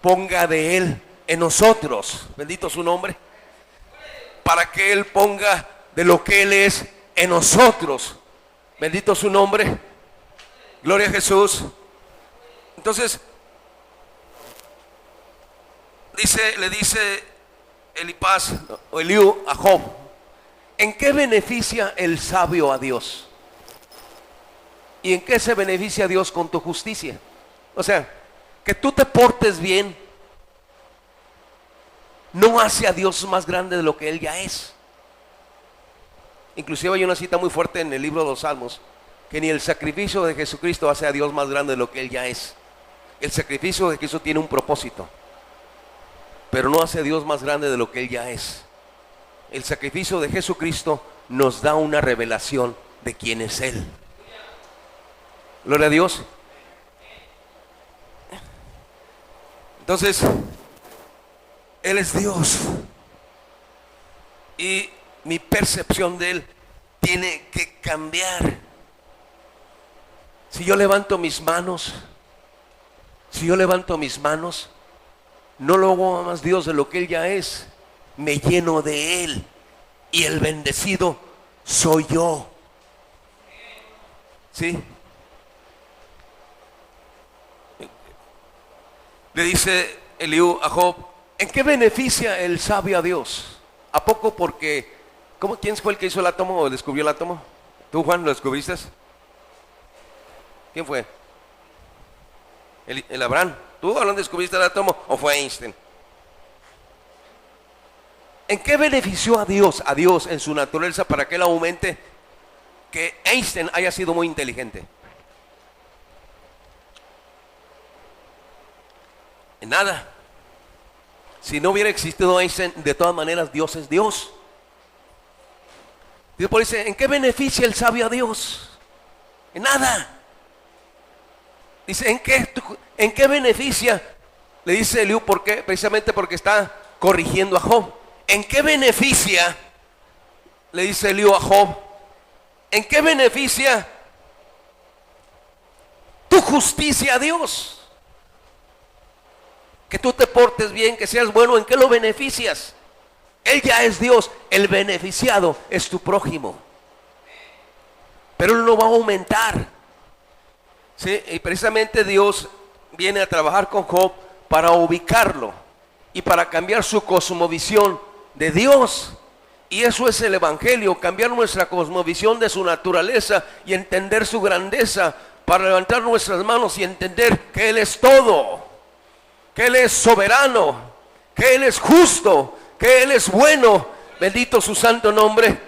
ponga de Él en nosotros, bendito su nombre, para que Él ponga de lo que Él es en nosotros, bendito su nombre, gloria a Jesús. Entonces le dice Elipaz o Eliú a Job: ¿en qué beneficia el sabio a Dios? ¿Y en qué se beneficia a Dios con tu justicia? O sea, que tú te portes bien no hace a Dios más grande de lo que Él ya es. Inclusive hay una cita muy fuerte en el libro de los Salmos, que ni el sacrificio de Jesucristo hace a Dios más grande de lo que Él ya es. El sacrificio de Cristo tiene un propósito, pero no hace a Dios más grande de lo que Él ya es. El sacrificio de Jesucristo nos da una revelación de quién es Él. Gloria a Dios. Entonces, Él es Dios. Y mi percepción de Él tiene que cambiar. Si yo levanto mis manos, no lo hago más Dios de lo que Él ya es. Me lleno de Él y el bendecido soy yo. ¿Sí? Le dice Eliú a Job: ¿en qué beneficia el sabio a Dios? ¿A poco porque quién fue el que hizo el átomo o descubrió el átomo? ¿Tú, Juan, lo descubriste? ¿Quién fue? El Abraham. ¿Tú, Abraham, descubriste el átomo o fue Einstein? ¿En qué benefició a Dios en su naturaleza para que Él aumente que Einstein haya sido muy inteligente? En nada. Si no hubiera existido Einstein, de todas maneras Dios es Dios. Dios dice: ¿en qué beneficia el sabio a Dios? En nada. Dice: ¿en qué beneficia? Le dice Eliú, ¿por qué? Precisamente porque está corrigiendo a Job. ¿En qué beneficia? Le dice Eliú a Job: ¿en qué beneficia tu justicia a Dios? Que tú te portes bien, que seas bueno, ¿en qué lo beneficias? Él ya es Dios, el beneficiado es tu prójimo. Pero Él no va a aumentar. ¿Sí? Y precisamente Dios viene a trabajar con Job para ubicarlo y para cambiar su cosmovisión de Dios. Y eso es el evangelio: cambiar nuestra cosmovisión de su naturaleza y entender su grandeza, para levantar nuestras manos y entender que Él es todo, que Él es soberano, que Él es justo, que Él es bueno. Bendito su santo nombre.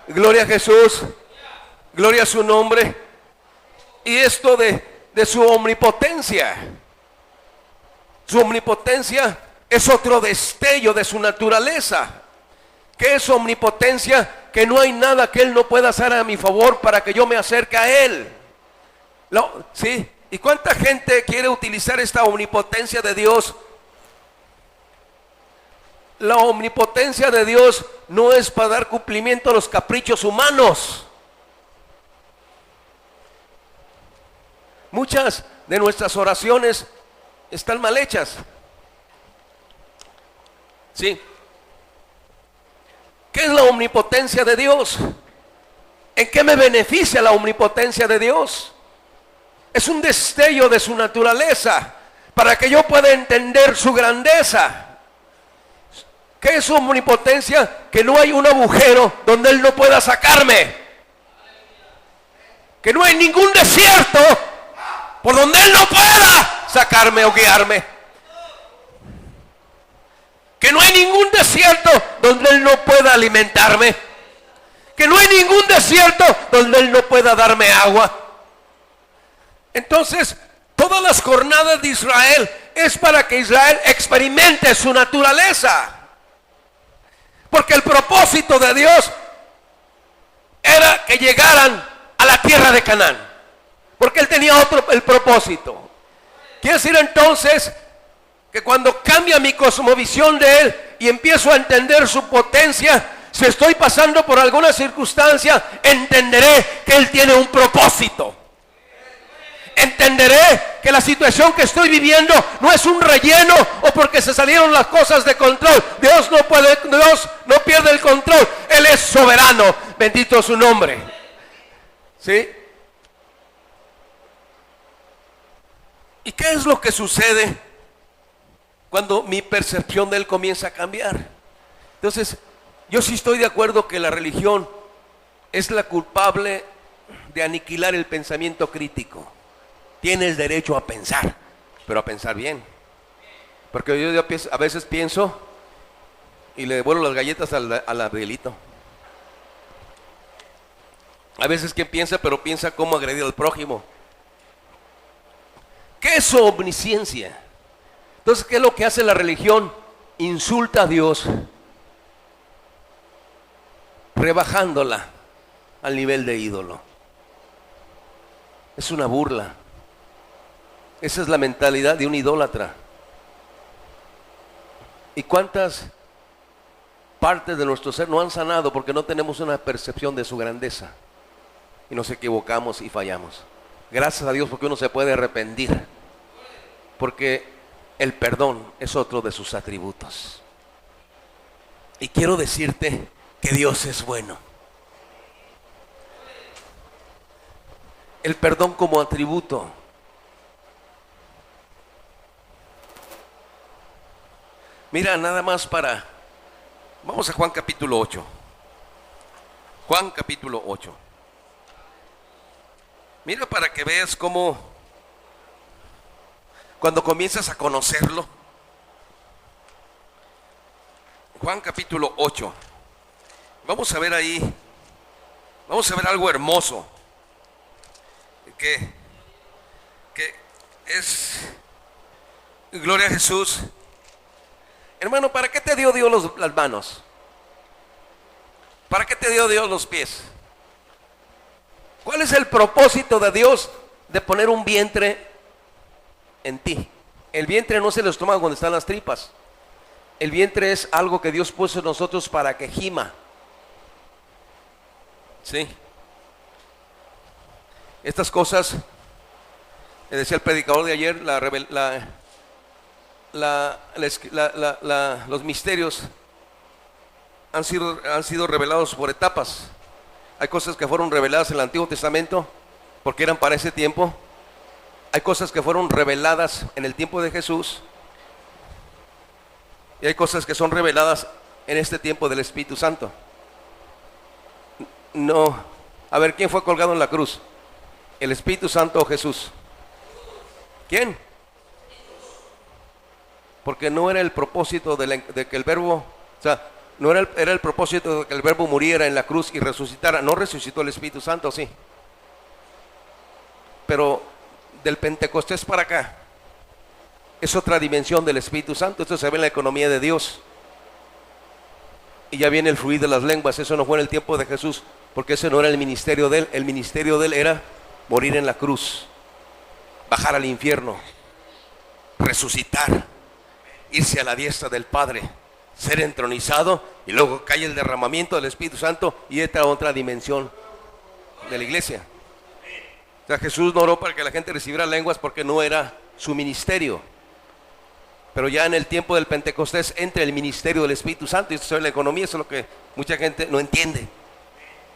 Gloria a Jesús. Gloria a su nombre. Y esto de su omnipotencia. Su omnipotencia es otro destello de su naturaleza. ¿Qué es omnipotencia? que no hay nada que Él no pueda hacer a mi favor para que yo me acerque a Él. ¿Sí? ¿Y cuánta gente quiere utilizar esta omnipotencia de Dios? La omnipotencia de Dios no es para dar cumplimiento a los caprichos humanos. Muchas de nuestras oraciones están mal hechas. ¿Sí? ¿Qué es la omnipotencia de Dios? ¿En qué me beneficia la omnipotencia de Dios? Es un destello de su naturaleza para que yo pueda entender su grandeza. ¿Qué es su omnipotencia? Que no hay un agujero donde Él no pueda sacarme. Que no hay ningún desierto por donde Él no pueda sacarme o guiarme. Que no hay ningún desierto donde Él no pueda alimentarme. Que no hay ningún desierto donde Él no pueda darme agua. Entonces, todas las jornadas de Israel es para que Israel experimente su naturaleza. Porque el propósito de Dios era que llegaran a la tierra de Canaán. Porque Él tenía el propósito. Quiere decir entonces que cuando cambia mi cosmovisión de Él y empiezo a entender su potencia, si estoy pasando por alguna circunstancia, entenderé que Él tiene un propósito. Entenderé que la situación que estoy viviendo no es un relleno o porque se salieron las cosas de control. Dios no pierde el control. Él es soberano. Bendito su nombre. ¿Sí? ¿Y qué es lo que sucede cuando mi percepción de Él comienza a cambiar? Entonces, yo sí estoy de acuerdo que la religión es la culpable de aniquilar el pensamiento crítico. Tienes derecho a pensar, pero a pensar bien. Porque yo a veces pienso y le devuelvo las galletas al Abelito. A veces que piensa, pero piensa cómo agredir al prójimo. ¿Qué es su omnisciencia? Entonces, ¿qué es lo que hace la religión? Insulta a Dios, rebajándola al nivel de ídolo. Es una burla. Esa es la mentalidad de un idólatra. ¿Y cuántas partes de nuestro ser no han sanado porque no tenemos una percepción de su grandeza? Y nos equivocamos y fallamos. Gracias a Dios porque uno se puede arrepentir. Porque el perdón es otro de sus atributos. Y quiero decirte que Dios es bueno. El perdón como atributo. Mira, nada más vamos a Juan capítulo 8. Juan capítulo 8. Mira para que veas cómo, cuando comienzas a conocerlo. Juan capítulo 8. Vamos a ver ahí, vamos a ver algo hermoso. Que es, gloria a Jesús. Hermano, ¿para qué te dio Dios las manos? ¿Para qué te dio Dios los pies? ¿Cuál es el propósito de Dios de poner un vientre en ti? El vientre no es el estómago donde están las tripas. El vientre es algo que Dios puso en nosotros para que gima. ¿Sí? Estas cosas, le decía el predicador de ayer, los misterios han sido revelados por etapas. Hay cosas que fueron reveladas en el Antiguo Testamento porque eran para ese tiempo. Hay cosas que fueron reveladas en el tiempo de Jesús y hay cosas que son reveladas en este tiempo del Espíritu Santo. No, a ver, ¿quién fue colgado en la cruz? ¿El Espíritu Santo o Jesús? ¿Quién? Porque no era el propósito de que el verbo, o sea, no era el propósito de que el verbo muriera en la cruz y resucitara. No resucitó el Espíritu Santo, sí. Pero del Pentecostés para acá es otra dimensión del Espíritu Santo. Esto se ve en la economía de Dios. y ya viene el fluir de las lenguas. Eso no fue en el tiempo de Jesús, porque ese no era el ministerio de él. El ministerio de él era morir en la cruz, bajar al infierno, resucitar, irse a la diestra del Padre, ser entronizado, y luego cae el derramamiento del Espíritu Santo y entra a otra dimensión de la iglesia. O sea, Jesús no oró para que la gente recibiera lenguas porque no era su ministerio. Pero ya en el tiempo del Pentecostés entra el ministerio del Espíritu Santo, y esto es la economía, eso es lo que mucha gente no entiende.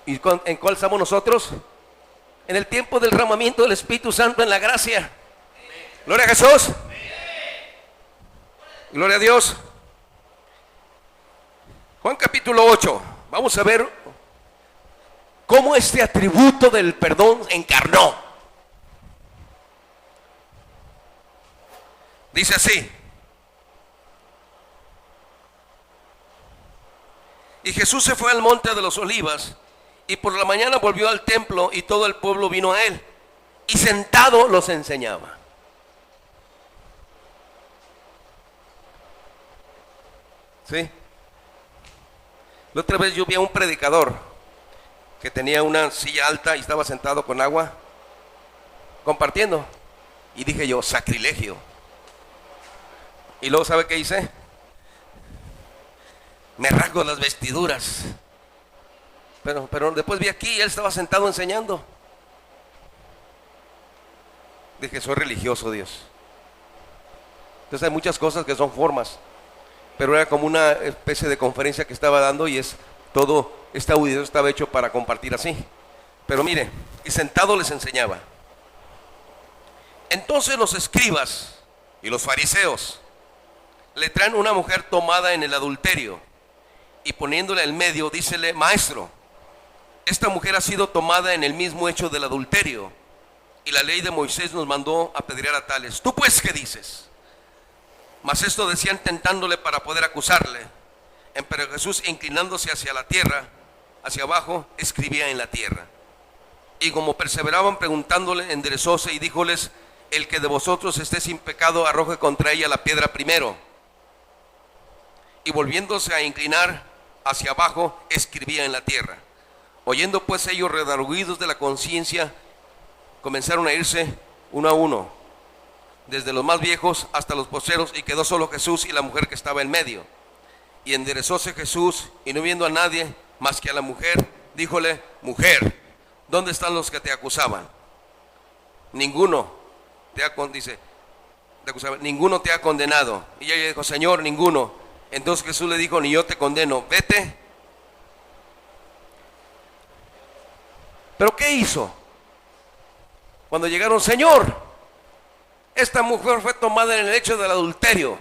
¿Y en cuál estamos nosotros? En el tiempo del derramamiento del Espíritu Santo en la gracia. Gloria a Jesús. Gloria a Dios. Juan capítulo 8. Vamos a ver cómo este atributo del perdón encarnó. Dice así: y Jesús se fue al monte de los Olivas, y por la mañana volvió al templo, y todo el pueblo vino a él, y sentado los enseñaba. ¿Sí? La otra vez yo vi a un predicador que tenía una silla alta y estaba sentado con agua compartiendo, y dije yo, sacrilegio. Y luego, ¿sabe qué hice? Me rasgo las vestiduras. Pero después vi aquí y él estaba sentado enseñando. Dije, soy religioso, Dios. Entonces hay muchas cosas que son formas, pero era como una especie de conferencia que estaba dando, y todo este audio estaba hecho para compartir así. Pero mire, y sentado les enseñaba. Entonces los escribas y los fariseos le traen una mujer tomada en el adulterio, y poniéndola en medio, dícele: maestro, esta mujer ha sido tomada en el mismo hecho del adulterio, y la ley de Moisés nos mandó apedrear a tales. ¿Tú pues qué dices? Mas esto decían tentándole para poder acusarle. Pero Jesús, inclinándose hacia la tierra, hacia abajo, escribía en la tierra. Y como perseveraban preguntándole, enderezóse y díjoles: el que de vosotros esté sin pecado, arroje contra ella la piedra primero. Y volviéndose a inclinar hacia abajo, escribía en la tierra. Oyendo pues ellos, redarguidos de la conciencia, comenzaron a irse uno a uno, desde los más viejos hasta los postreros, y quedó solo Jesús y la mujer que estaba en medio. Y enderezóse Jesús, y no viendo a nadie más que a la mujer, díjole: mujer, ¿dónde están los que te acusaban? Ninguno te ha ninguno te ha condenado. Y ella dijo: Señor, ninguno. Entonces Jesús le dijo: ni yo te condeno, vete. ¿Pero qué hizo? Cuando llegaron: Señor, esta mujer fue tomada en el hecho del adulterio,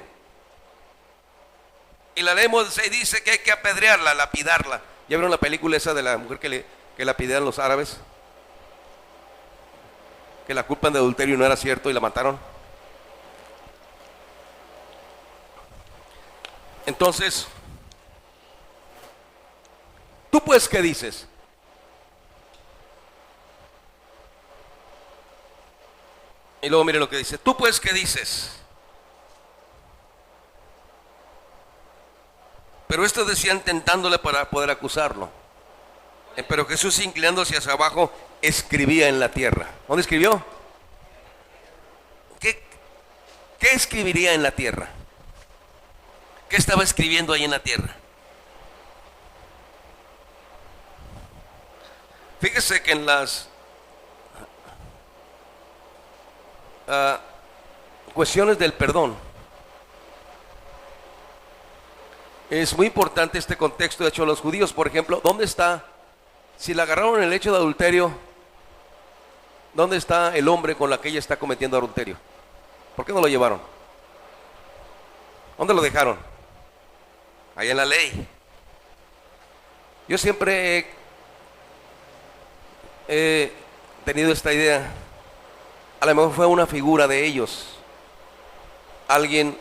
y la ley dice que hay que apedrearla, lapidarla. ¿Ya vieron la película esa de la mujer que lapidean los árabes? Que la culpan de adulterio y no era cierto y la mataron. Entonces, ¿tú pues qué dices? Y luego miren lo que dice: ¿tú pues qué dices? Pero esto decían tentándole para poder acusarlo. Pero Jesús, inclinándose hacia abajo, escribía en la tierra. ¿Dónde escribió? ¿Qué escribiría en la tierra? ¿Qué estaba escribiendo ahí en la tierra? Fíjese que en las cuestiones del perdón es muy importante este contexto. De hecho, los judíos, por ejemplo, ¿dónde está? Si la agarraron en el hecho de adulterio, ¿dónde está el hombre con la que ella está cometiendo adulterio? ¿Por qué no lo llevaron? ¿Dónde lo dejaron? Ahí en la ley. Yo siempre he tenido esta idea. A lo mejor fue una figura de ellos, algún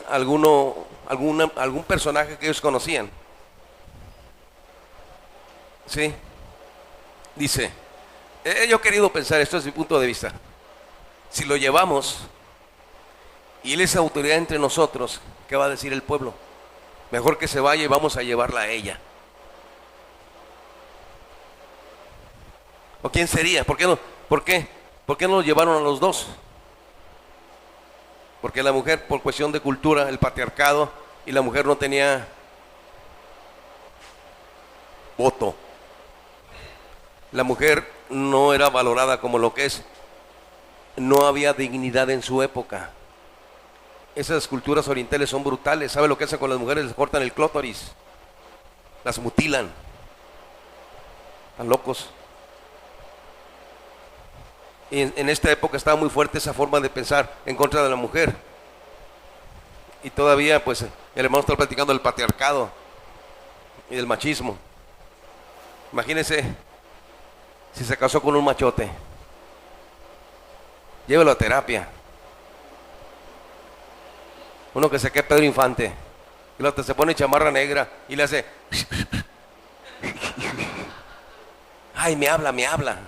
personaje que ellos conocían. ¿Sí? Dice, yo he querido pensar, esto es mi punto de vista: si lo llevamos y él es autoridad entre nosotros, ¿qué va a decir el pueblo? Mejor que se vaya y vamos a llevarla a ella. ¿O quién sería? ¿Por qué no? ¿Por qué? ¿Por qué no los llevaron a los dos? Porque la mujer, por cuestión de cultura, el patriarcado, y la mujer no tenía voto. La mujer no era valorada como lo que es. No había dignidad en su época. Esas culturas orientales son brutales. ¿Sabe lo que hacen con las mujeres? Les cortan el clítoris, las mutilan. Están locos. Y en esta época estaba muy fuerte esa forma de pensar en contra de la mujer. Y todavía, pues, el hermano está platicando del patriarcado y del machismo. Imagínense si se casó con un machote. Llévelo a terapia. Uno que se quede Pedro Infante, y el otro se pone chamarra negra y le hace ay, me habla.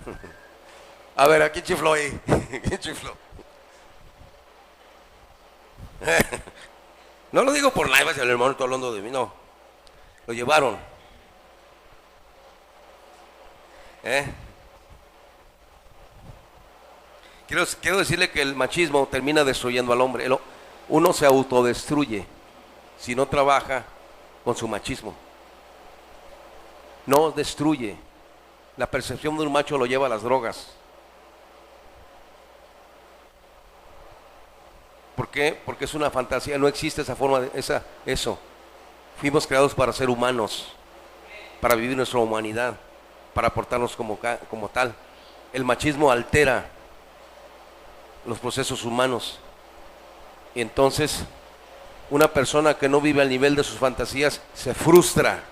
A ver, ¿a quién chifló ahí? ¿Quién chifló? No lo digo por nada, si el hermano está hablando de mí, no. Lo llevaron. Quiero decirle que el machismo termina destruyendo al hombre. Uno se autodestruye si no trabaja con su machismo. No destruye. La percepción de un macho lo lleva a las drogas. ¿Por qué? Porque es una fantasía. No existe esa forma de eso. Fuimos creados para ser humanos, para vivir nuestra humanidad, para portarnos como tal. El machismo altera los procesos humanos. Y entonces, una persona que no vive al nivel de sus fantasías se frustra.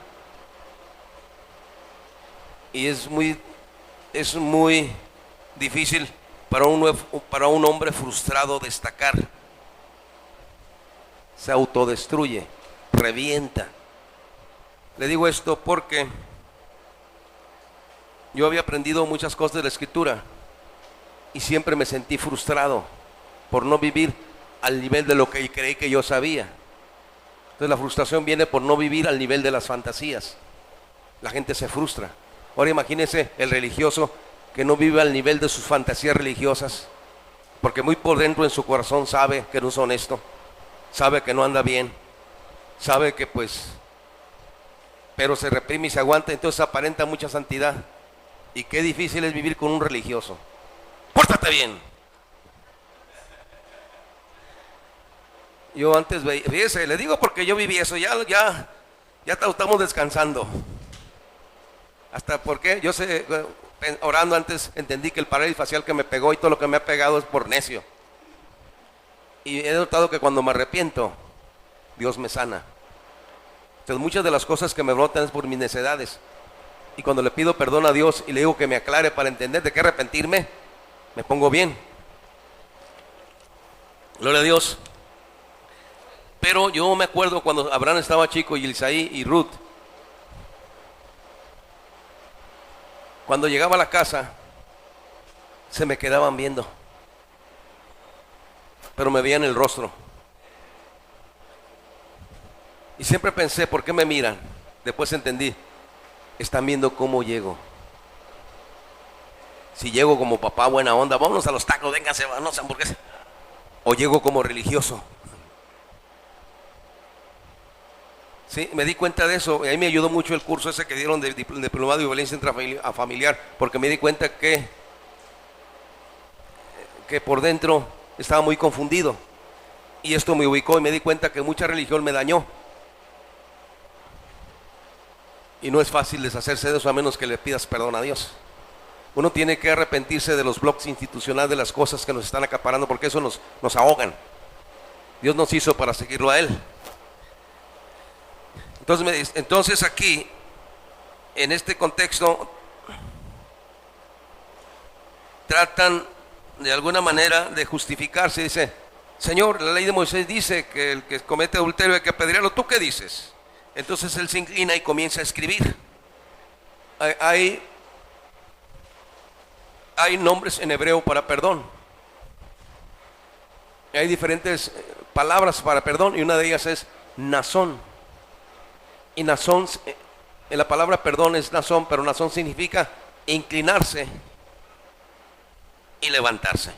Y es muy difícil para un hombre frustrado destacar. Se autodestruye, revienta. Le digo esto porque yo había aprendido muchas cosas de la Escritura y siempre me sentí frustrado por no vivir al nivel de lo que creí que yo sabía. Entonces la frustración viene por no vivir al nivel de las fantasías. La gente se frustra. Ahora imagínense el religioso que no vive al nivel de sus fantasías religiosas, porque muy por dentro en su corazón sabe que no es honesto, sabe que no anda bien, sabe que pero se reprime y se aguanta, entonces aparenta mucha santidad. Y qué difícil es vivir con un religioso. ¡Pórtate bien! Yo antes veía, fíjese, le digo porque yo viví eso, ya estamos descansando. Hasta porque yo sé, orando antes entendí que el parálisis facial que me pegó y todo lo que me ha pegado es por necio. Y he notado que cuando me arrepiento, Dios me sana. Entonces muchas de las cosas que me brotan es por mis necedades. Y cuando le pido perdón a Dios y le digo que me aclare para entender de qué arrepentirme, me pongo bien. Gloria a Dios. Pero yo me acuerdo cuando Abraham estaba chico y Isaí y Ruth, cuando llegaba a la casa, se me quedaban viendo, pero me veían el rostro. Y siempre pensé, ¿por qué me miran? Después entendí, están viendo cómo llego. Si llego como papá buena onda, vámonos a los tacos, vénganse, vámonos a hamburguesas. O llego como religioso. Sí, me di cuenta de eso. Y ahí me ayudó mucho el curso ese que dieron de diplomado de violencia intrafamiliar, porque me di cuenta que por dentro estaba muy confundido. Y esto me ubicó y me di cuenta que mucha religión me dañó. Y no es fácil deshacerse de eso a menos que le pidas perdón a Dios. Uno tiene que arrepentirse de los bloques institucionales, de las cosas que nos están acaparando, porque eso nos ahogan. Dios nos hizo para seguirlo a Él. Entonces aquí, en este contexto, tratan de alguna manera de justificarse. Dice, Señor, la ley de Moisés dice que el que comete adulterio hay que apedrearlo. ¿Tú qué dices? Entonces él se inclina y comienza a escribir. Hay nombres en hebreo para perdón. Hay diferentes palabras para perdón y una de ellas es nazón. Y nazón, en la palabra perdón es nazón, pero nazón significa inclinarse y levantarse.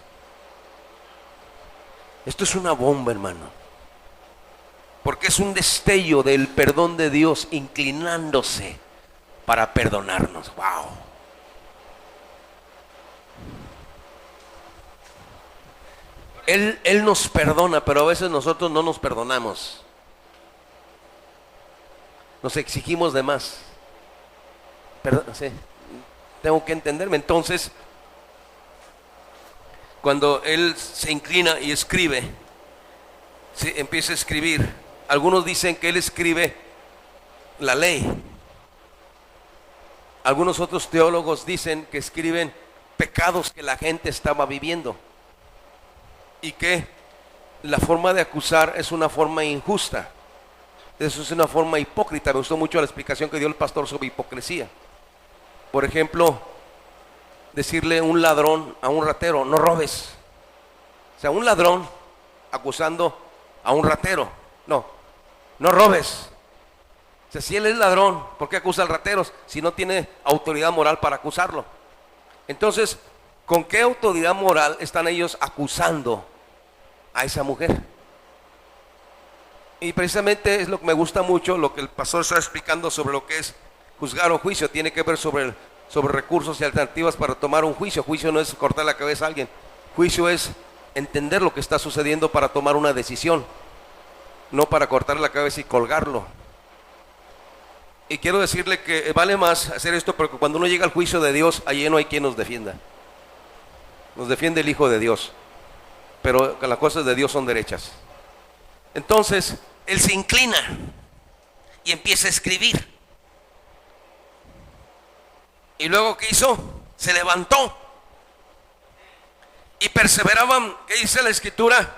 Esto es una bomba, hermano, porque es un destello del perdón de Dios inclinándose para perdonarnos. Wow. Él nos perdona, pero a veces nosotros no nos perdonamos. Nos exigimos de más. Sí, tengo que entenderme. Entonces, cuando Él se inclina y escribe, sí, empieza a escribir. Algunos dicen que Él escribe la ley. Algunos otros teólogos dicen que escriben pecados que la gente estaba viviendo. Y que la forma de acusar es una forma injusta. Eso es una forma hipócrita. Me gustó mucho la explicación que dio el pastor sobre hipocresía. Por ejemplo, decirle a un ladrón, a un ratero, no robes. O sea, un ladrón acusando a un ratero. No robes. O sea, si él es ladrón, ¿por qué acusa al ratero si no tiene autoridad moral para acusarlo? Entonces, ¿con qué autoridad moral están ellos acusando a esa mujer? Y precisamente es lo que me gusta mucho, lo que el pastor está explicando sobre lo que es juzgar o juicio. Tiene que ver sobre recursos y alternativas para tomar un juicio. Juicio no es cortar la cabeza a alguien. Juicio es entender lo que está sucediendo para tomar una decisión, no para cortar la cabeza y colgarlo. Y quiero decirle que vale más hacer esto, porque cuando uno llega al juicio de Dios, allí no hay quien nos defienda. Nos defiende el Hijo de Dios, pero las cosas de Dios son derechas. Entonces, Él se inclina y empieza a escribir. Y luego, ¿qué hizo? Se levantó. Y perseveraban, ¿qué dice la Escritura?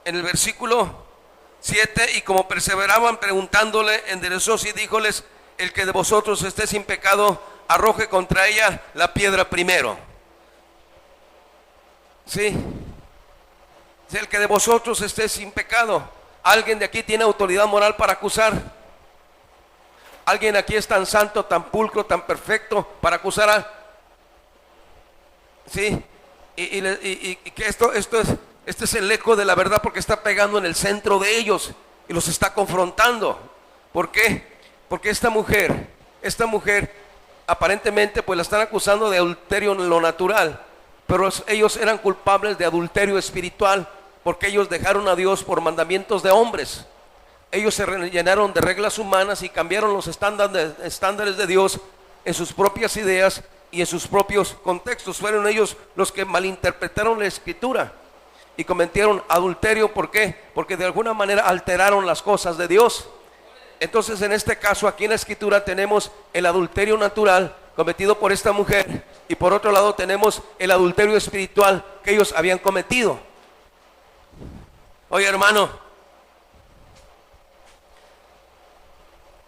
En el versículo 7, y como perseveraban preguntándole, enderezóse y díjoles: el que de vosotros esté sin pecado, arroje contra ella la piedra primero. Sí. El que de vosotros esté sin pecado. ¿Alguien de aquí tiene autoridad moral para acusar? ¿Alguien aquí es tan santo, tan pulcro, tan perfecto para acusar a? Sí. Y que este es el eco de la verdad, porque está pegando en el centro de ellos y los está confrontando. ¿Por qué? Porque esta mujer aparentemente pues la están acusando de adulterio en lo natural, pero ellos eran culpables de adulterio espiritual, porque ellos dejaron a Dios por mandamientos de hombres. Ellos se llenaron de reglas humanas y cambiaron los estándares de Dios en sus propias ideas y en sus propios contextos. Fueron ellos los que malinterpretaron la Escritura y cometieron adulterio. ¿Por qué? Porque de alguna manera alteraron las cosas de Dios. Entonces, en este caso, aquí en la Escritura tenemos el adulterio natural cometido por esta mujer, y por otro lado tenemos el adulterio espiritual que ellos habían cometido. Oye, hermano,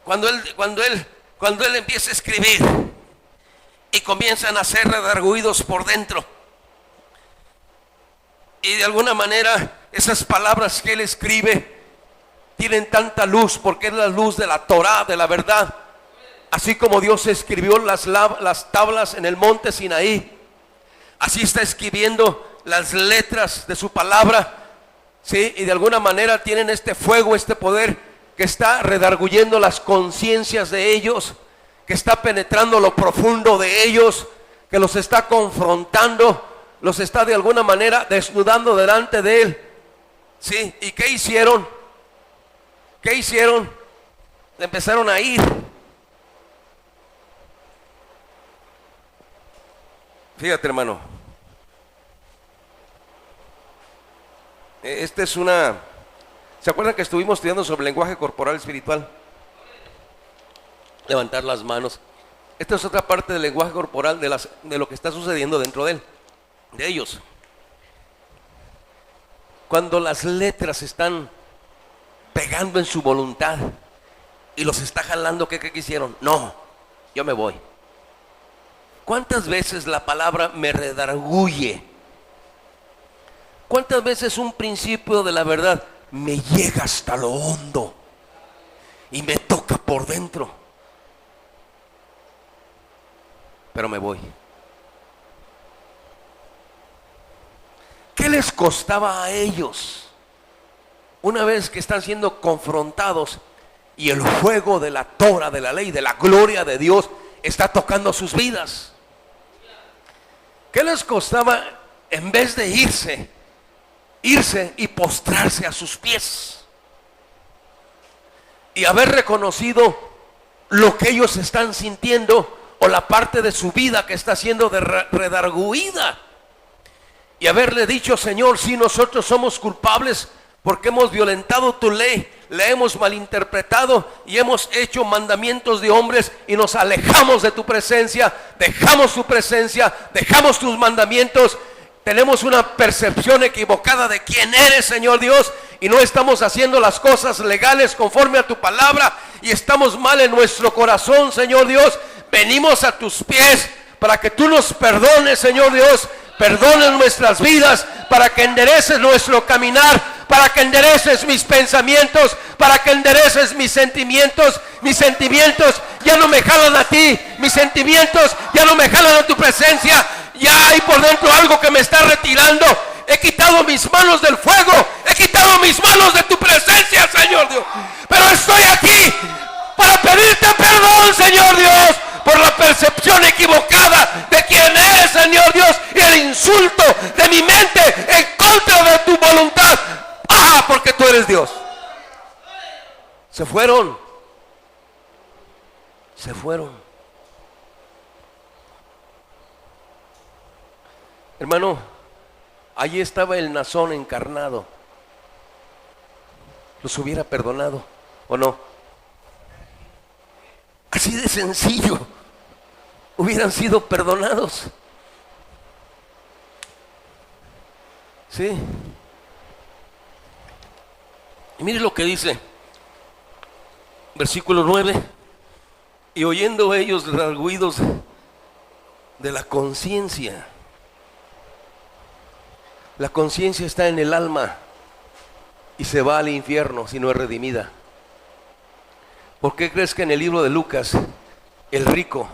cuando él empieza a escribir y comienzan a ser redarguidos por dentro, y de alguna manera esas palabras que él escribe tienen tanta luz, porque es la luz de la Torá, de la verdad. Así como Dios escribió las tablas en el monte Sinaí, así está escribiendo las letras de su palabra, ¿sí? Y de alguna manera tienen este fuego, este poder que está redarguyendo las conciencias de ellos, que está penetrando lo profundo de ellos, que los está confrontando, los está de alguna manera desnudando delante de él. ¿Sí? ¿Y qué hicieron? ¿Qué hicieron? Empezaron a ir. Fíjate, hermano. Esta es una... ¿Se acuerdan que estuvimos estudiando sobre el lenguaje corporal espiritual? Levantar las manos. Esta es otra parte del lenguaje corporal de lo que está sucediendo dentro de ellos. Cuando las letras están pegando en su voluntad y los está jalando, ¿qué hicieron? No, yo me voy. ¿Cuántas veces la palabra me redarguye? ¿Cuántas veces un principio de la verdad me llega hasta lo hondo y me toca por dentro? Pero me voy. ¿Qué les costaba a ellos una vez que están siendo confrontados y el fuego de la Torah, de la ley, de la gloria de Dios está tocando sus vidas? ¿Qué les costaba en vez de irse y postrarse a sus pies y haber reconocido lo que ellos están sintiendo o la parte de su vida que está siendo redarguida, y haberle dicho: Señor, si nosotros somos culpables porque hemos violentado tu ley, la hemos malinterpretado y hemos hecho mandamientos de hombres y nos alejamos de tu presencia, dejamos tu presencia, dejamos tus mandamientos, tenemos una percepción equivocada de quién eres, Señor Dios, y no estamos haciendo las cosas legales conforme a tu palabra y estamos mal en nuestro corazón, Señor Dios. Venimos a tus pies para que tú nos perdones, Señor Dios, perdones nuestras vidas, para que endereces nuestro caminar, para que endereces mis pensamientos, para que endereces mis sentimientos. Mis sentimientos ya no me jalan a ti, mis sentimientos ya no me jalan a tu presencia. Ya hay por dentro algo que me está retirando. He quitado mis manos del fuego, he quitado mis manos de tu presencia, Señor Dios. Pero estoy aquí para pedirte perdón, Señor Dios, por la percepción equivocada de quién eres, Señor Dios, y el insulto de mi mente en contra de tu voluntad. Porque tú eres Dios. Se fueron. Hermano, allí estaba el Nazón encarnado. ¿Los hubiera perdonado o no? Así de sencillo. Hubieran sido perdonados. Sí. Y mire lo que dice, versículo 9. Y oyendo ellos redargüidos de la conciencia. La conciencia está en el alma y se va al infierno si no es redimida. ¿Por qué crees que en el libro de Lucas el rico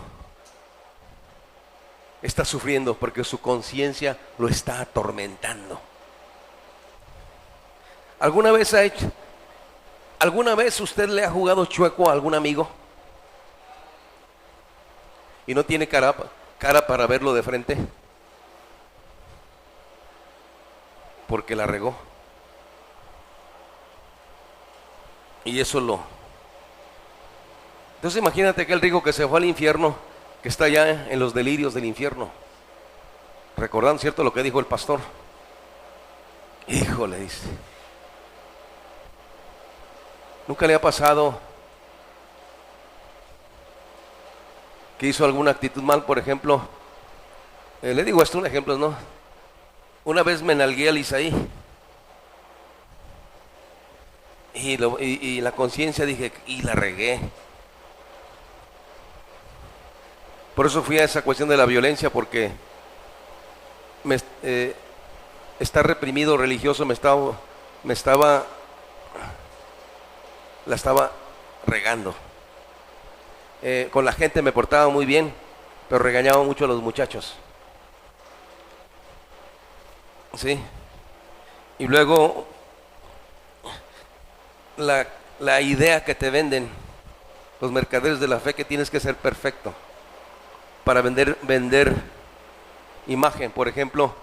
está sufriendo? Porque su conciencia lo está atormentando. ¿Alguna vez usted le ha jugado chueco a algún amigo y no tiene cara para verlo de frente? Porque la regó. Y eso Entonces imagínate aquel rico que se fue al infierno, que está ya en los delirios del infierno, recordando, ¿cierto?, lo que dijo el pastor. Híjole, dice. ¿Nunca le ha pasado que hizo alguna actitud mal? Por ejemplo, le digo esto, un ejemplo, ¿no? Una vez me nalgué al Isaí y la conciencia dije, y la regué. Por eso fui a esa cuestión de la violencia, porque estar reprimido religioso la estaba regando. Con la gente me portaba muy bien, pero regañaba mucho a los muchachos. Sí. Y luego la idea que te venden los mercaderes de la fe, que tienes que ser perfecto para vender imagen. Por ejemplo,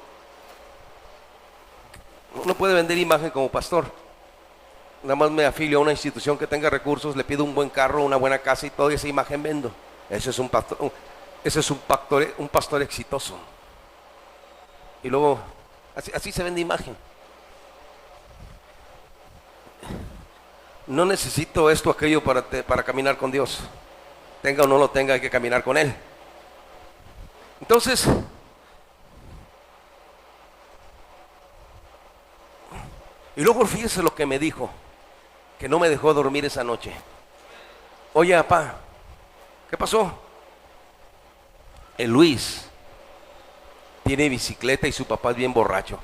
uno puede vender imagen como pastor. Nada más me afilio a una institución que tenga recursos, le pido un buen carro, una buena casa y toda esa imagen vendo. Ese es un pastor exitoso. Y luego así se vende imagen. No necesito esto o aquello para caminar con Dios. Tenga o no lo tenga, hay que caminar con Él. Entonces, y luego fíjese lo que me dijo, que no me dejó dormir esa noche. Oye, papá, ¿qué pasó? El Luis tiene bicicleta y su papá es bien borracho.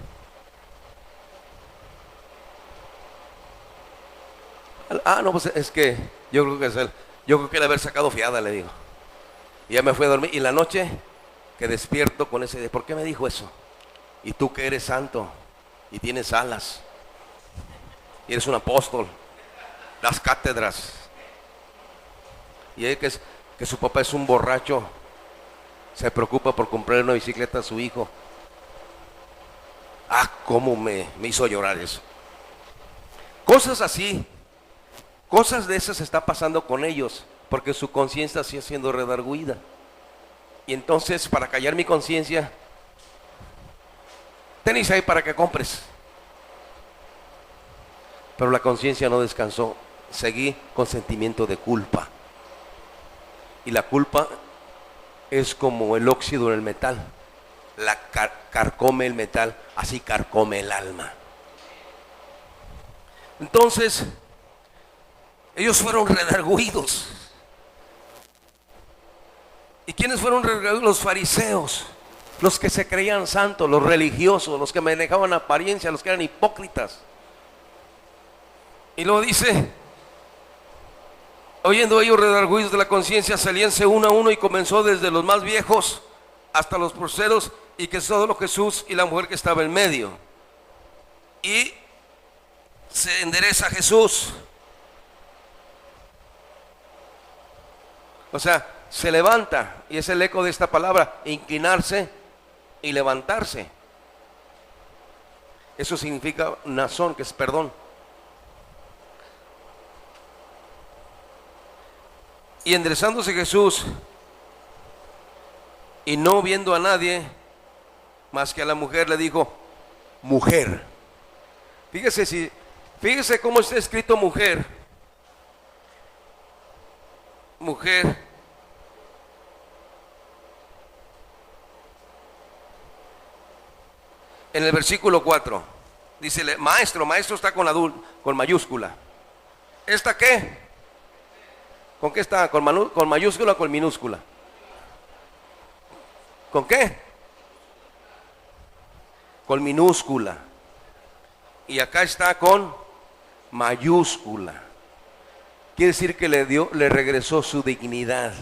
No, pues es que yo creo que es él. Yo creo que él haber sacado fiada, le digo. Y ya me fui a dormir. Y la noche que despierto con ese de, ¿por qué me dijo eso? Y tú que eres santo, y tienes alas. Y eres un apóstol. Das cátedras. Y él que su papá es un borracho, se preocupa por comprar una bicicleta a su hijo. Ah, cómo me hizo llorar eso. Cosas así, cosas de esas está pasando con ellos, porque su conciencia sigue siendo redarguida. Y entonces, para callar mi conciencia, tenis ahí para que compres. Pero la conciencia no descansó, seguí con sentimiento de culpa. Y la culpa es como el óxido en el metal, la carcome el metal, así carcome el alma. Entonces, ellos fueron redarguidos. ¿Y quiénes fueron redarguidos? Los fariseos, los que se creían santos, los religiosos, los que manejaban apariencia, los que eran hipócritas. Y luego dice, oyendo ellos redarguidos de la conciencia, salíanse uno a uno, y comenzó desde los más viejos hasta los postreros, y que solo Jesús y la mujer que estaba en medio. Y se endereza Jesús. O sea, se levanta, y es el eco de esta palabra, inclinarse y levantarse. Eso significa nazón, que es perdón. Y enderezándose Jesús, y no viendo a nadie más que a la mujer, le dijo, mujer. Fíjese cómo está escrito mujer. Mujer. En el versículo 4 dice, maestro está con mayúscula. ¿Esta qué? ¿Con qué está? ¿Con mayúscula o con minúscula? ¿Con qué? Con minúscula. Y acá está con mayúscula. Quiere decir que le regresó su dignidad.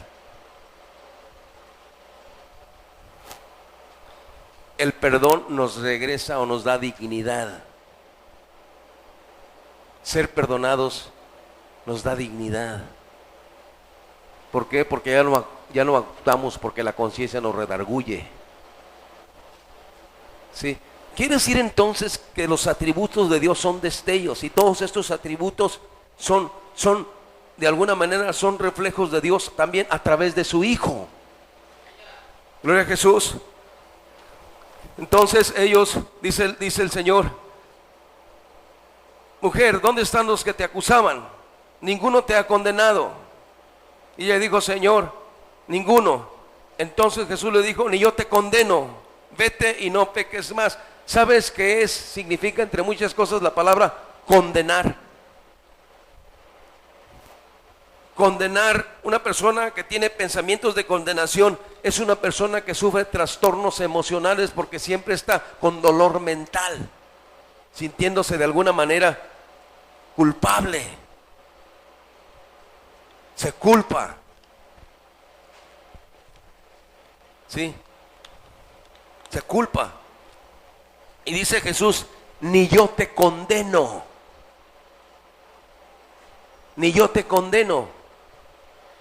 El perdón nos regresa o nos da dignidad. Ser perdonados nos da dignidad. ¿Por qué? Porque ya no actuamos porque la conciencia nos redarguye. ¿Sí? Quiere decir entonces que los atributos de Dios son destellos, y todos estos atributos son de alguna manera son reflejos de Dios también a través de su Hijo. Gloria a Jesús. Entonces ellos, dice el Señor, mujer, ¿dónde están los que te acusaban? Ninguno te ha condenado. Y ella dijo, Señor, ninguno. Entonces Jesús le dijo, ni yo te condeno, vete y no peques más. ¿Sabes qué significa entre muchas cosas la palabra condenar? Condenar, una persona que tiene pensamientos de condenación es una persona que sufre trastornos emocionales porque siempre está con dolor mental, sintiéndose de alguna manera culpable. Se culpa. ¿Sí? Se culpa. Y dice Jesús, ni yo te condeno. Ni yo te condeno.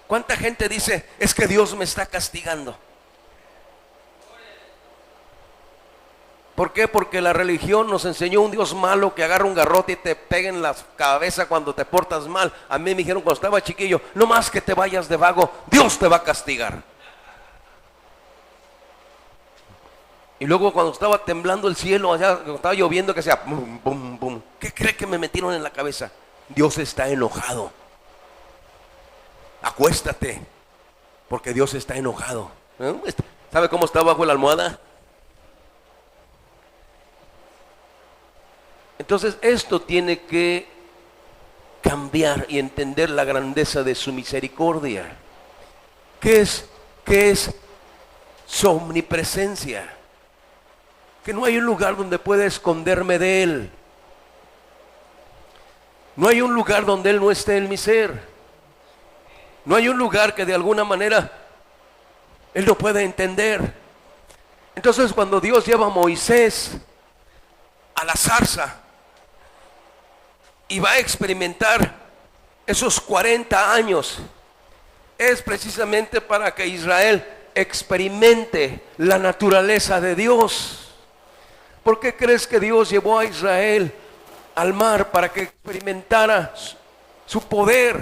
¿Cuánta gente dice, es que Dios me está castigando? ¿Por qué? Porque la religión nos enseñó un Dios malo que agarra un garrote y te pega en la cabeza cuando te portas mal. A mí me dijeron cuando estaba chiquillo, no más que te vayas de vago, Dios te va a castigar. Y luego cuando estaba temblando el cielo, allá cuando estaba lloviendo, que hacía bum, bum, bum, ¿qué cree que me metieron en la cabeza? Dios está enojado. Acuéstate, porque Dios está enojado. ¿Sabe cómo está bajo la almohada? Entonces esto tiene que cambiar y entender la grandeza de su misericordia. ¿Qué es su omnipresencia? Que no hay un lugar donde pueda esconderme de Él. No hay un lugar donde Él no esté en mi ser. No hay un lugar que de alguna manera Él no pueda entender. Entonces cuando Dios lleva a Moisés a la zarza y va a experimentar esos 40 años. Es precisamente para que Israel experimente la naturaleza de Dios. ¿Por qué crees que Dios llevó a Israel al mar? Para que experimentara su poder.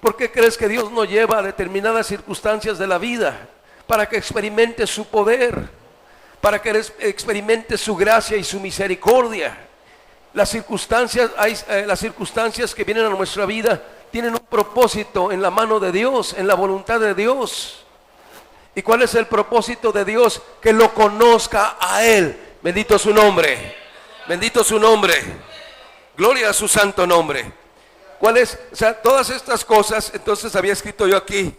¿Por qué crees que Dios nos lleva a determinadas circunstancias de la vida? Para que experimente su poder, para que experimente su gracia y su misericordia. Las circunstancias que vienen a nuestra vida tienen un propósito en la mano de Dios, en la voluntad de Dios. ¿Y cuál es el propósito de Dios? Que lo conozca a Él. Bendito su nombre, bendito su nombre, gloria a su santo nombre. ¿Cuál es? O sea, todas estas cosas. Entonces había escrito yo aquí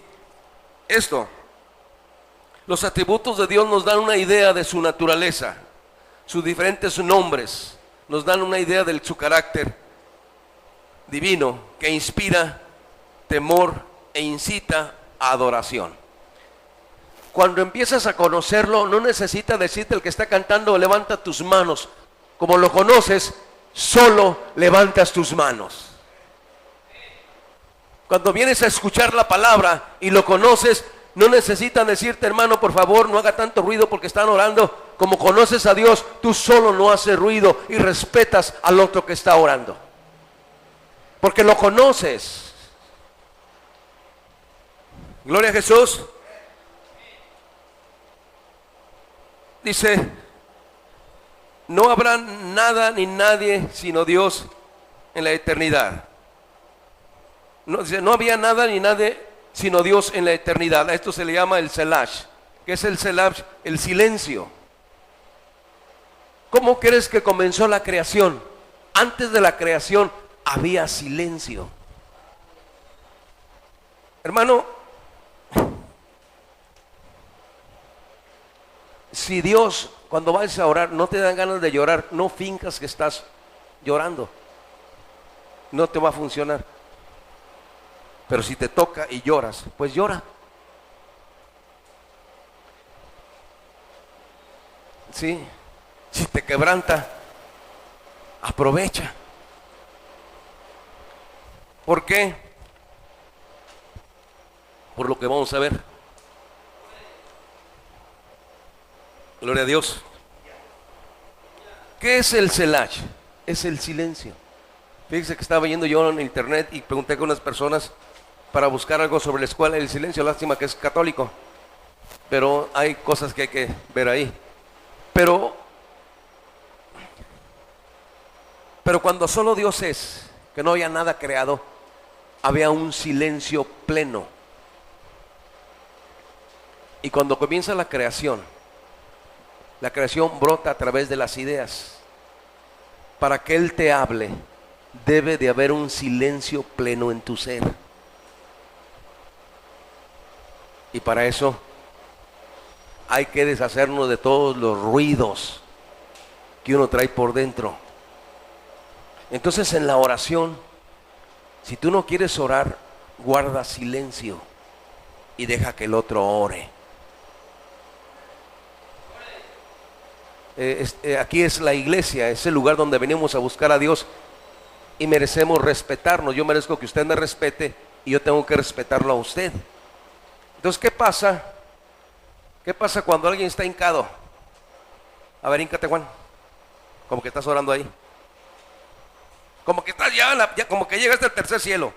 esto. Los atributos de Dios nos dan una idea de su naturaleza, sus diferentes nombres nos dan una idea de su carácter divino, que inspira temor e incita a adoración. Cuando empiezas a conocerlo, no necesita decirte el que está cantando, levanta tus manos. Como lo conoces, solo levantas tus manos. Cuando vienes a escuchar la palabra y lo conoces, no necesitan decirte, hermano, por favor, no haga tanto ruido porque están orando. Como conoces a Dios, tú solo no haces ruido y respetas al otro que está orando, porque lo conoces. Gloria a Jesús. Dice, no habrá nada ni nadie sino Dios en la eternidad. No, dice, no había nada ni nadie sino Dios en la eternidad. A esto se le llama el Selash. ¿Qué es el Selash? El silencio. ¿Cómo crees que comenzó la creación? Antes de la creación había silencio. Hermano, si Dios, cuando vayas a orar, no te dan ganas de llorar, no finjas que estás llorando. No te va a funcionar. Pero si te toca y lloras, pues llora. Sí. Si te quebranta, aprovecha. ¿Por qué? Por lo que vamos a ver. Gloria a Dios. ¿Qué es el Selash? Es el silencio. Fíjese que estaba yendo yo en internet y pregunté con unas personas para buscar algo sobre la escuela del silencio. Lástima que es católico, pero hay cosas que hay que ver ahí. Pero cuando solo Dios es, que no había nada creado, había un silencio pleno. Y cuando comienza la creación brota a través de las ideas. Para que Él te hable, debe de haber un silencio pleno en tu ser. Y para eso hay que deshacernos de todos los ruidos que uno trae por dentro. Entonces en la oración, si tú no quieres orar, guarda silencio y deja que el otro ore. Aquí es la iglesia, es el lugar donde venimos a buscar a Dios y merecemos respetarnos. Yo merezco que usted me respete y yo tengo que respetarlo a usted. Entonces, ¿qué pasa? ¿Qué pasa cuando alguien está hincado? A ver, híncate, Juan. Como que estás orando ahí. Como que estás ya como que llegaste al tercer cielo.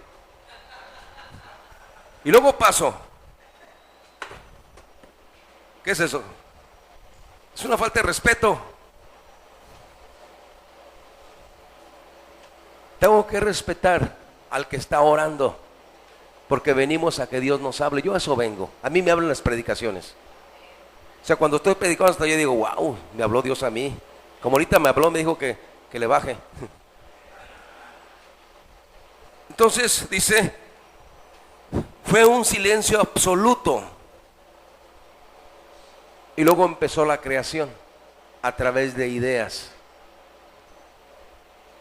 Y luego paso. ¿Qué es eso? Es una falta de respeto. Tengo que respetar al que está orando, porque venimos a que Dios nos hable. Yo a eso vengo. A mí me hablan las predicaciones. O sea, cuando estoy predicando hasta yo digo, wow, me habló Dios a mí. Como ahorita me habló, me dijo que le baje. Entonces dice, fue un silencio absoluto. Y luego empezó la creación a través de ideas.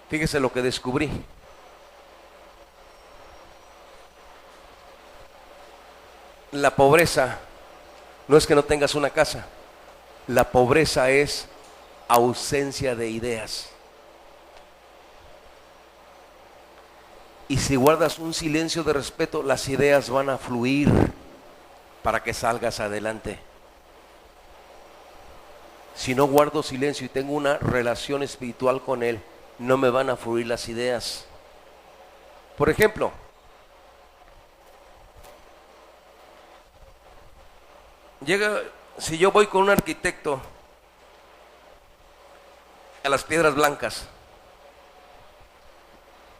Fíjese lo que descubrí. La pobreza no es que no tengas una casa. La pobreza es ausencia de ideas. Y si guardas un silencio de respeto, las ideas van a fluir para que salgas adelante. Si no guardo silencio y tengo una relación espiritual con Él, no me van a fluir las ideas. Por ejemplo, si yo voy con un arquitecto a las Piedras Blancas,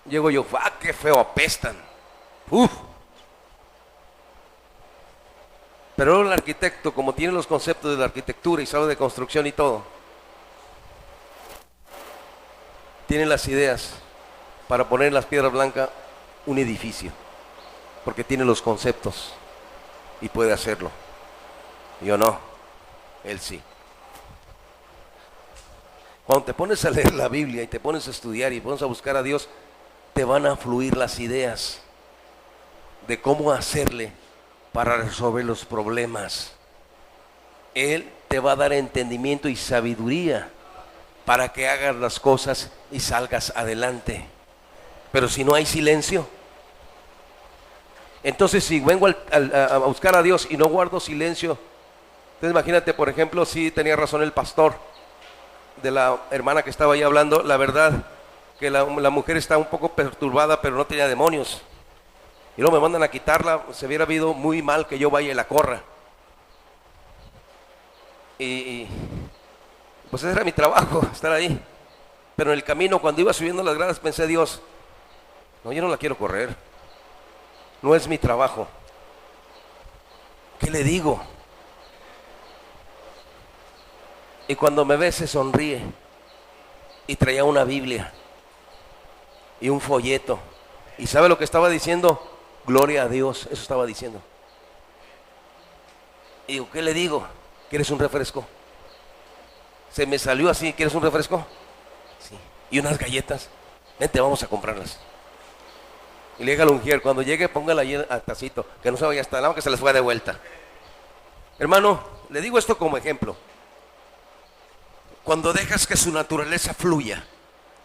llego yo, qué feo apestan. Pero el arquitecto, como tiene los conceptos de la arquitectura y sabe de construcción y todo, tiene las ideas para poner en las Piedras Blancas un edificio, porque tiene los conceptos y puede hacerlo. Yo no, él sí. Cuando te pones a leer la Biblia y te pones a estudiar y pones a buscar a Dios, te van a fluir las ideas de cómo hacerle para resolver los problemas. Él te va a dar entendimiento y sabiduría para que hagas las cosas y salgas adelante. Pero si no hay silencio, entonces si vengo a buscar a Dios y no guardo silencio, entonces imagínate, por ejemplo, si tenía razón el pastor de la hermana que estaba ahí hablando, la verdad que la mujer está un poco perturbada, pero no tenía demonios. Y luego me mandan a quitarla, se hubiera habido muy mal que yo vaya y la corra. Y pues ese era mi trabajo, estar ahí. Pero en el camino, cuando iba subiendo las gradas, pensé, Dios, no, yo no la quiero correr. No es mi trabajo. ¿Qué le digo? Y cuando me ve se sonríe. Y traía una Biblia y un folleto. ¿Y sabe lo que estaba diciendo? Gloria a Dios, eso estaba diciendo. Y digo, ¿qué le digo? ¿Quieres un refresco? Se me salió así, ¿quieres un refresco? Sí. Y unas galletas. Vente, vamos a comprarlas. Y le diga al ujier, cuando llegue, póngala ahí al tacito, que no se vaya hasta el lado, que se les fue de vuelta. Hermano, le digo esto como ejemplo. Cuando dejas que su naturaleza fluya,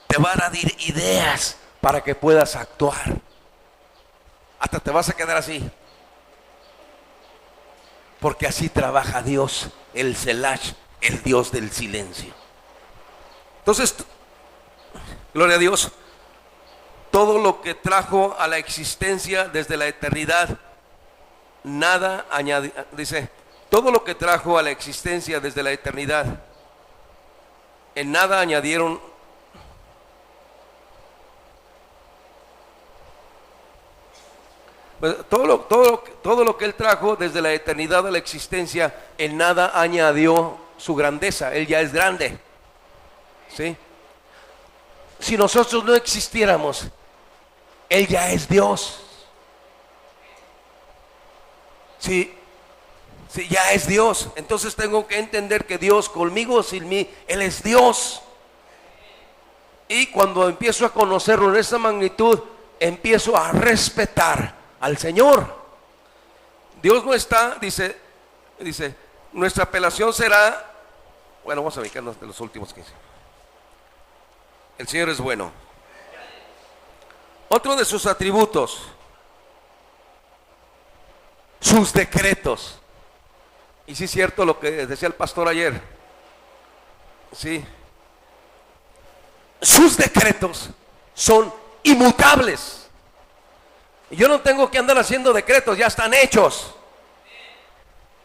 te va a dar ideas para que puedas actuar. Hasta te vas a quedar así. Porque así trabaja Dios, el Selash, el Dios del silencio. Entonces, gloria a Dios, todo lo que trajo a la existencia desde la eternidad, nada añadió, dice, todo lo que trajo a la existencia desde la eternidad, en nada añadieron todo lo que Él trajo desde la eternidad a la existencia, en nada añadió su grandeza. Él ya es grande. ¿Sí? Si nosotros no existiéramos, Él ya es Dios. Si ya es Dios, entonces tengo que entender que Dios, conmigo o sin mí, Él es Dios. Y cuando empiezo a conocerlo en esa magnitud, empiezo a respetar al Señor. Dios no está, dice, nuestra apelación será, bueno, vamos a dedicarnos de los últimos 15. El Señor es bueno. Otro de sus atributos, sus decretos. Y sí es cierto lo que decía el pastor ayer. Sí. Sus decretos son inmutables. Y yo no tengo que andar haciendo decretos, ya están hechos.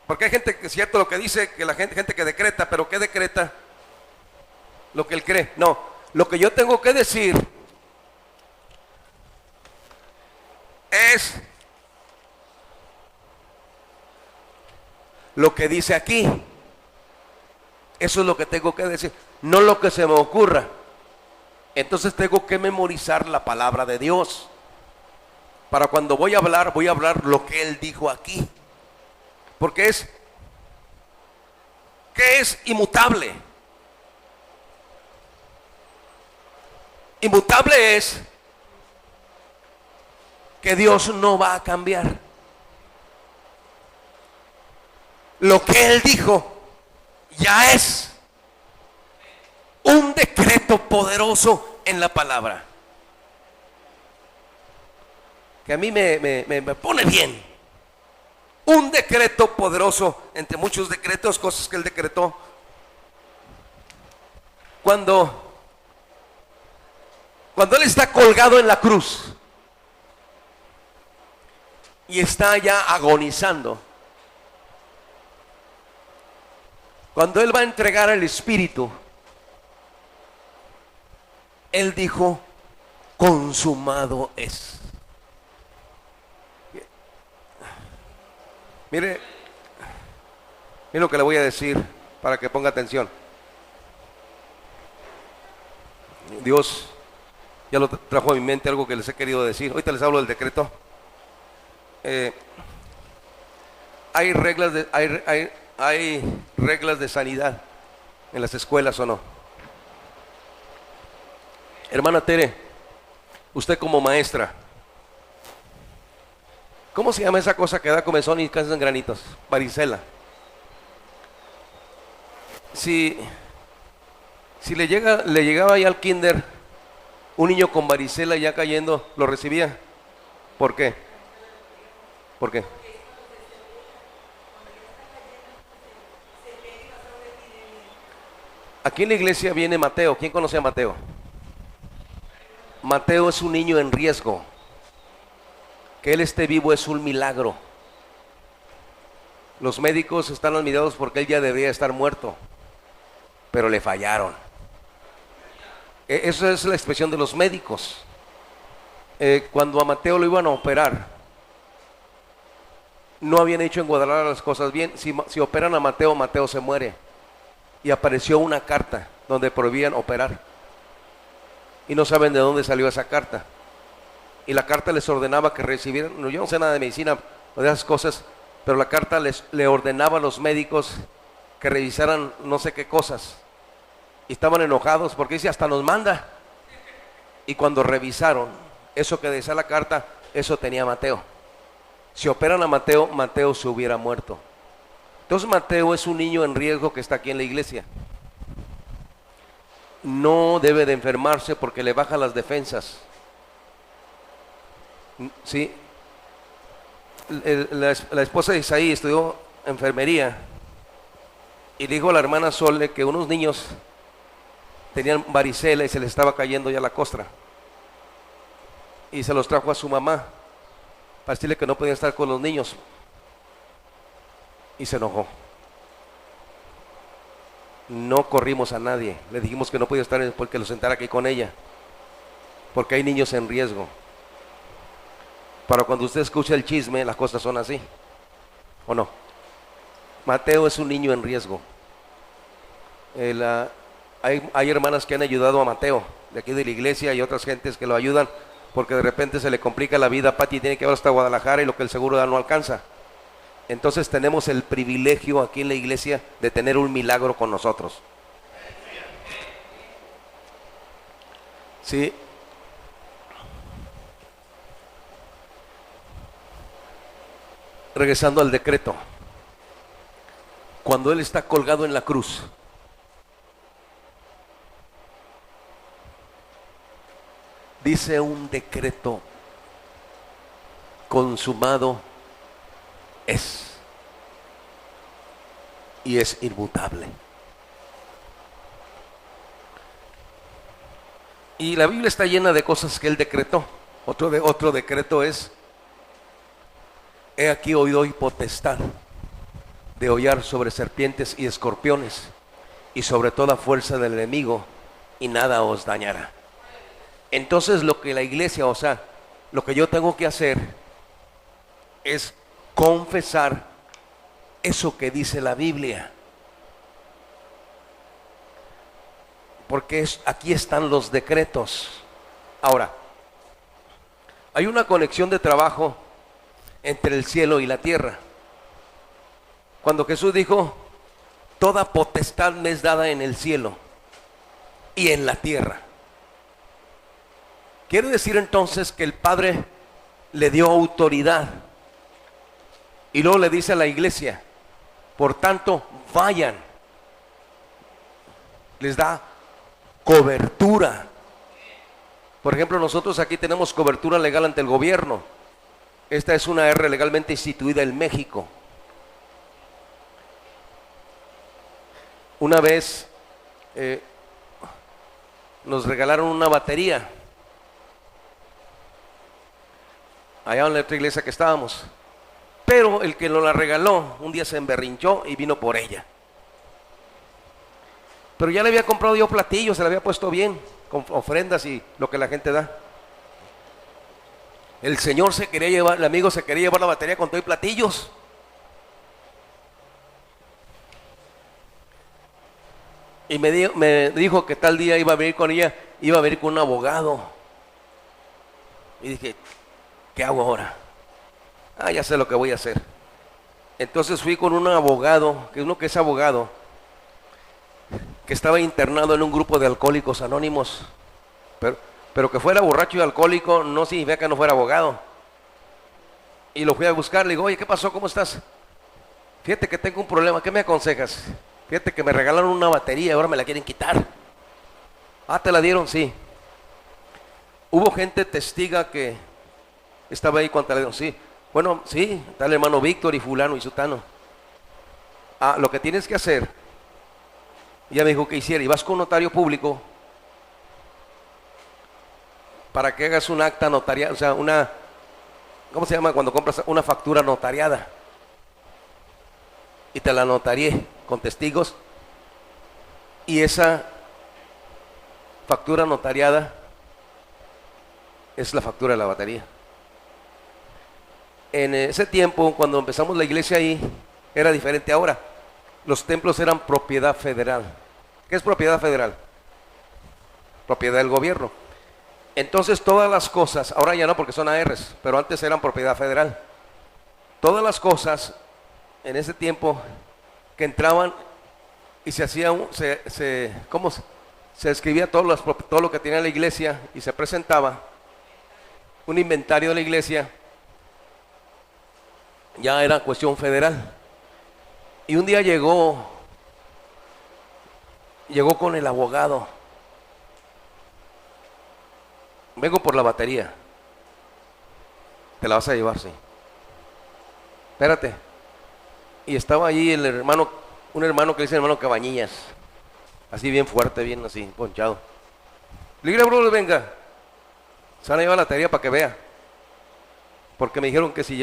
Porque hay gente que es cierto lo que dice, que la gente que decreta, pero ¿qué decreta? Lo que él cree. No, lo que yo tengo que decir es lo que dice aquí. Eso es lo que tengo que decir, no lo que se me ocurra. Entonces tengo que memorizar la palabra de Dios. Para cuando voy a hablar lo que Él dijo aquí. Porque ¿qué es inmutable? Inmutable es que Dios no va a cambiar. Lo que Él dijo ya es un decreto poderoso en la palabra. que a mí me pone bien. Un decreto poderoso, entre muchos decretos, cosas que él decretó. Cuando él está colgado en la cruz y está ya agonizando, cuando él va a entregar el Espíritu, él dijo: consumado es. Mire lo que le voy a decir para que ponga atención. Dios ya lo trajo a mi mente, algo que les he querido decir. Ahorita les hablo del decreto. Hay reglas de sanidad en las escuelas, ¿o no? Hermana Tere, usted como maestra, ¿cómo se llama esa cosa que da comezón y caen granitos? Varicela. Si le llegaba ya al kinder un niño con varicela ya cayendo, ¿lo recibía? ¿Por qué? ¿Por qué? Aquí en la iglesia viene Mateo. ¿Quién conoce a Mateo? Mateo es un niño en riesgo. Que él esté vivo es un milagro. Los médicos están admirados porque él ya debería estar muerto, pero le fallaron. Esa es la expresión de los médicos. Cuando a Mateo lo iban a operar, no habían hecho en Guadalajara las cosas bien. Si operan a Mateo, Mateo se muere. Y apareció una carta donde prohibían operar. Y no saben de dónde salió esa carta. Y la carta les ordenaba que recibieran, yo no sé nada de medicina o de esas cosas, pero la carta le ordenaba a los médicos que revisaran no sé qué cosas. Y estaban enojados porque dice: hasta nos manda. Y cuando revisaron eso que decía la carta, eso tenía Mateo. Si operan a Mateo, Mateo se hubiera muerto. Entonces Mateo es un niño en riesgo que está aquí en la iglesia. No debe de enfermarse porque le bajan las defensas. Sí. La esposa de Isaí estudió enfermería y le dijo a la hermana Sole que unos niños tenían varicela y se les estaba cayendo ya la costra, y se los trajo a su mamá para decirle que no podía estar con los niños, y se enojó. No corrimos a nadie, le dijimos que no podía estar porque lo sentara aquí con ella, porque hay niños en riesgo. Para cuando usted escucha el chisme, las cosas son así, ¿o no? Mateo es un niño en riesgo. Hay hermanas que han ayudado a Mateo de aquí de la iglesia y otras gentes que lo ayudan porque de repente se le complica la vida. Pati tiene que ir hasta Guadalajara y lo que el seguro no alcanza. Entonces tenemos el privilegio aquí en la iglesia de tener un milagro con nosotros. Sí. Regresando al decreto, cuando él está colgado en la cruz, dice un decreto: consumado es, y es inmutable. Y la Biblia está llena de cosas que él decretó. Otro decreto es: he aquí hoy doy potestad de hollar sobre serpientes y escorpiones y sobre toda fuerza del enemigo, y nada os dañará. Entonces lo que la iglesia, o sea, lo que yo tengo que hacer es confesar eso que dice la Biblia, porque aquí están los decretos. Ahora, hay una conexión de trabajo entre el cielo y la tierra. Cuando Jesús dijo: toda potestad me es dada en el cielo y en la tierra, quiere decir entonces que el Padre le dio autoridad, y luego le dice a la iglesia: por tanto, vayan. Les da cobertura. Por ejemplo, nosotros aquí tenemos cobertura legal ante el gobierno. Esta es una R legalmente instituida en México. Una vez nos regalaron una batería allá en la otra iglesia que estábamos, pero el que nos la regaló un día se emberrinchó y vino por ella. Pero ya le había comprado yo platillos, se la había puesto bien, con ofrendas y lo que la gente da. El señor se quería llevar, el amigo se quería llevar la batería con todo y platillos. Y me dijo que tal día iba a venir con ella, iba a venir con un abogado. Y dije, ¿qué hago ahora? Ya sé lo que voy a hacer. Entonces fui con un abogado, que es abogado, que estaba internado en un grupo de alcohólicos anónimos, pero que fuera borracho y alcohólico no significa que no fuera abogado. Y lo fui a buscar, le digo, oye, ¿qué pasó? ¿Cómo estás? Fíjate que tengo un problema, ¿qué me aconsejas? Fíjate que me regalaron una batería y ahora me la quieren quitar. ¿Te la dieron? Sí. Hubo gente testiga que estaba ahí cuando te la dieron. Sí. Bueno, sí, está el hermano Víctor y fulano y sutano. Lo que tienes que hacer, ya me dijo que hiciera, y vas con un notario público para que hagas un acta notariada, o sea, ¿cómo se llama cuando compras una factura notariada? Y te la notarié con testigos, y esa factura notariada es la factura de la batería. En ese tiempo, cuando empezamos la iglesia ahí, era diferente ahora. Los templos eran propiedad federal. ¿Qué es propiedad federal? Propiedad del gobierno. Entonces todas las cosas, ahora ya no porque son ARs, pero antes eran propiedad federal. Todas las cosas en ese tiempo que entraban y se hacía, se escribía todo lo que tenía la iglesia y se presentaba un inventario de la iglesia, ya era cuestión federal. Y un día llegó con el abogado. Vengo por la batería. ¿Te la vas a llevar? Sí. Espérate. Y estaba allí un hermano que le dice hermano Cabañillas, así bien fuerte, bien así, ponchado. Le dije, bro, venga, se van a llevar la batería para que vea. Porque me dijeron que si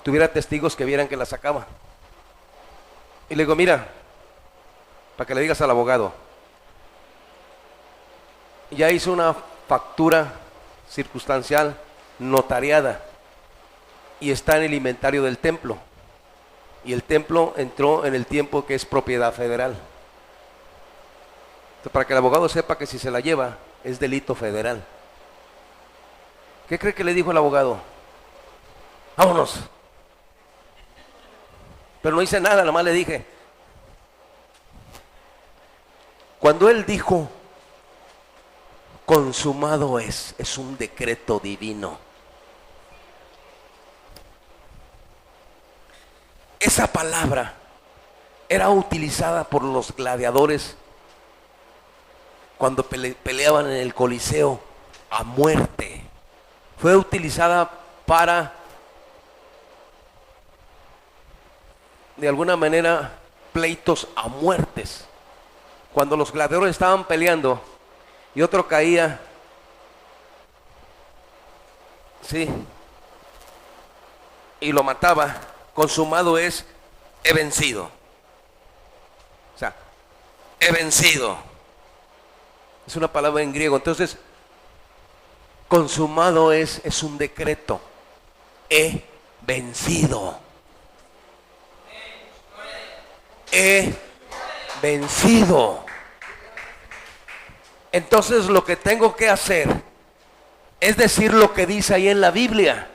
tuviera testigos que vieran que la sacaba. Y le digo, mira, para que le digas al abogado, ya hizo una factura circunstancial notariada y está en el inventario del templo, y el templo entró en el tiempo que es propiedad federal. Entonces, para que el abogado sepa que si se la lleva es delito federal. ¿Qué cree que le dijo el abogado? Vámonos. Pero no hice nada, nada más le dije. Cuando él dijo consumado es un decreto divino. Esa palabra era utilizada por los gladiadores cuando peleaban en el Coliseo a muerte. Fue utilizada para, de alguna manera, pleitos a muertes. Cuando los gladiadores estaban peleando y otro caía, sí, y lo mataba, consumado es, he vencido. O sea, he vencido. Es una palabra en griego. Entonces, consumado es un decreto. He vencido. He vencido. Entonces lo que tengo que hacer es decir lo que dice ahí en la Biblia.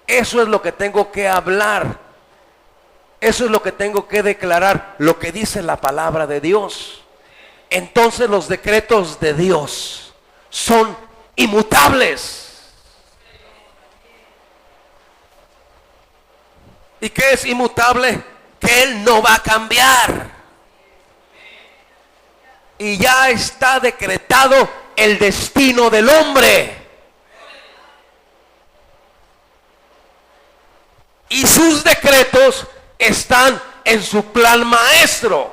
Eso es lo que tengo que hablar. Eso es lo que tengo que declarar, lo que dice la palabra de Dios. Entonces los decretos de Dios son inmutables. ¿Y qué es inmutable? Que Él no va a cambiar. Y ya está decretado el destino del hombre. sus decretos están en su plan maestro.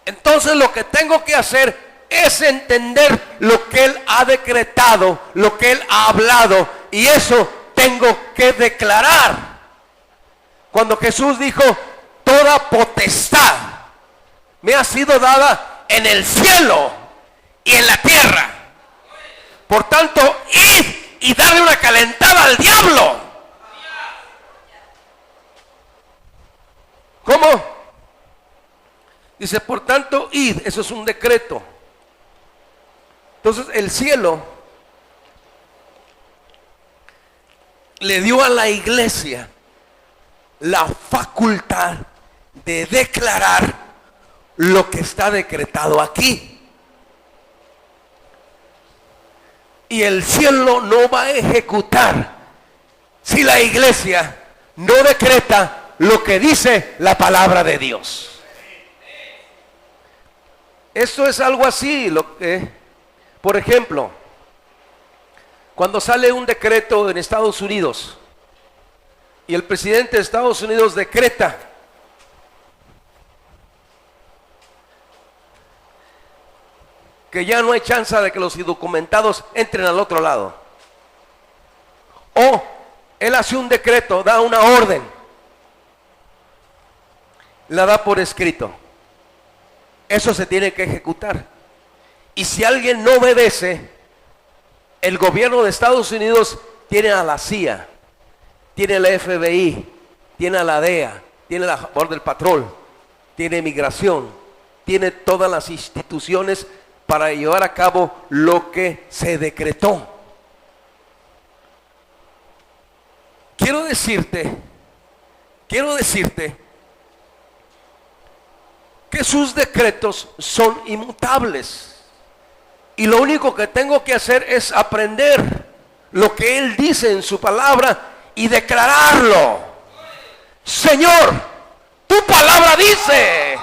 Entonces lo que tengo que hacer es entender lo que Él ha decretado, lo que Él ha hablado, y eso tengo que declarar. Cuando Jesús dijo, toda potestad me ha sido dada en el cielo y en la tierra. Por tanto, id y darle una calentada al diablo. ¿Cómo? Dice, por tanto, id. Eso es un decreto. Entonces el cielo le dio a la iglesia la facultad de declarar lo que está decretado aquí. Y el cielo no va a ejecutar si la iglesia no decreta lo que dice la palabra de Dios. Esto es algo así, por ejemplo, cuando sale un decreto en Estados Unidos y el presidente de Estados Unidos decreta que ya no hay chance de que los indocumentados entren al otro lado, o él hace un decreto, da una orden, la da por escrito, eso se tiene que ejecutar. Y si alguien no obedece, el gobierno de Estados Unidos tiene a la CIA, tiene la FBI, tiene a la DEA, tiene la Border Patrol, tiene migración, tiene todas las instituciones para llevar a cabo lo que se decretó. Quiero decirte que sus decretos son inmutables. Y lo único que tengo que hacer es aprender lo que Él dice en su palabra y declararlo. Señor, tu palabra dice.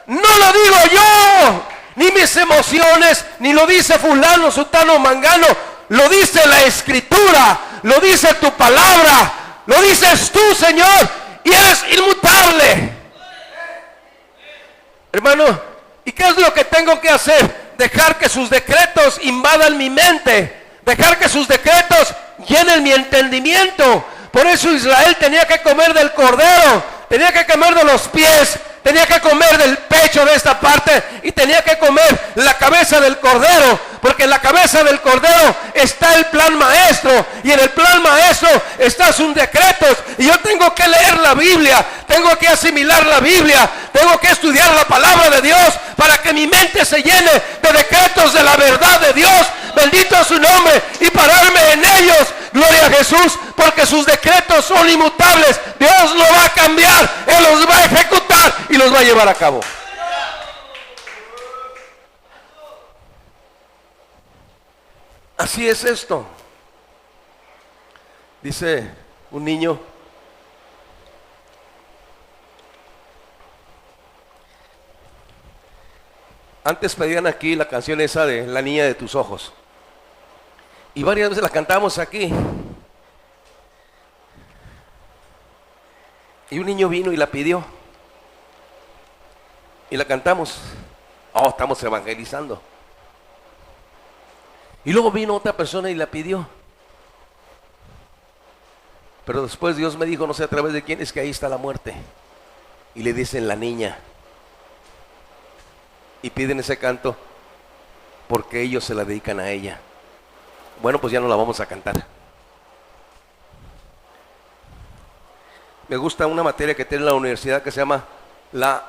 No lo digo yo, ni mis emociones, ni lo dice fulano, sutano, mangano. Lo dice la Escritura, lo dice tu palabra, lo dices tú, Señor, y eres inmutable. Hermano, ¿y qué es lo que tengo que hacer? Dejar que sus decretos invadan mi mente, dejar que sus decretos llenen mi entendimiento. Por eso Israel tenía que comer del cordero, tenía que comer de los pies, tenía que comer del pecho de esta parte y tenía que comer la cabeza del cordero, porque en la cabeza del cordero está el plan maestro, y en el plan maestro están sus decretos. Y yo tengo que leer la Biblia, tengo que asimilar la Biblia, tengo que estudiar la palabra de Dios para que mi mente se llene de decretos de la verdad de Dios. Bendito es su nombre, y pararme en ellos. Gloria a Jesús, porque sus decretos son inmutables. Dios lo va a cambiar, Él los va a ejecutar y los va a llevar a cabo. Así es esto. Dice un niño, antes pedían aquí la canción esa de La niña de tus ojos, y varias veces la cantamos aquí, y un niño vino y la pidió y la cantamos. Oh, estamos evangelizando. Y luego vino otra persona y la pidió, pero después Dios me dijo, no sé a través de quién, es que ahí está la muerte, y le dicen la niña, y piden ese canto porque ellos se la dedican a ella. Bueno, pues ya no la vamos a cantar. Me gusta una materia que tiene la universidad que se llama la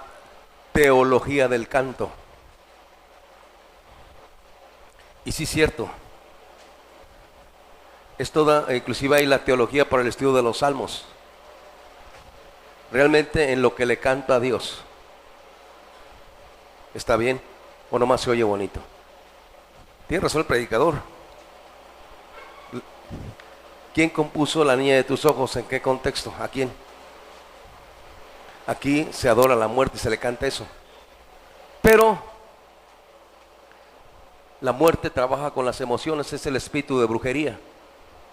teología del canto. Y sí es cierto, es toda, inclusive hay la teología para el estudio de los salmos. Realmente en lo que le canto a Dios, ¿está bien o nomás se oye bonito? Tiene razón el predicador. ¿Quién compuso La niña de tus ojos? ¿En qué contexto? ¿A quién? Aquí se adora la muerte y se le canta eso. Pero la muerte trabaja con las emociones, es el espíritu de brujería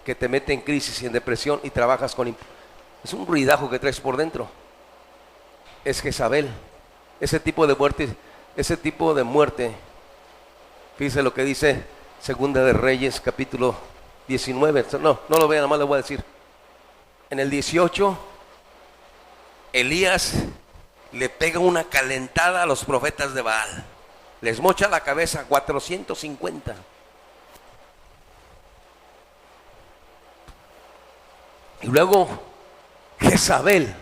que te mete en crisis y en depresión y trabajas con... Es un ruidajo que traes por dentro. Es Jezabel. Ese tipo de muerte, fíjese lo que dice Segunda de Reyes, capítulo 19. No lo vean, nada más le voy a decir. En el 18, Elías le pega una calentada a los profetas de Baal. Les mocha la cabeza, 450. Y luego Jezabel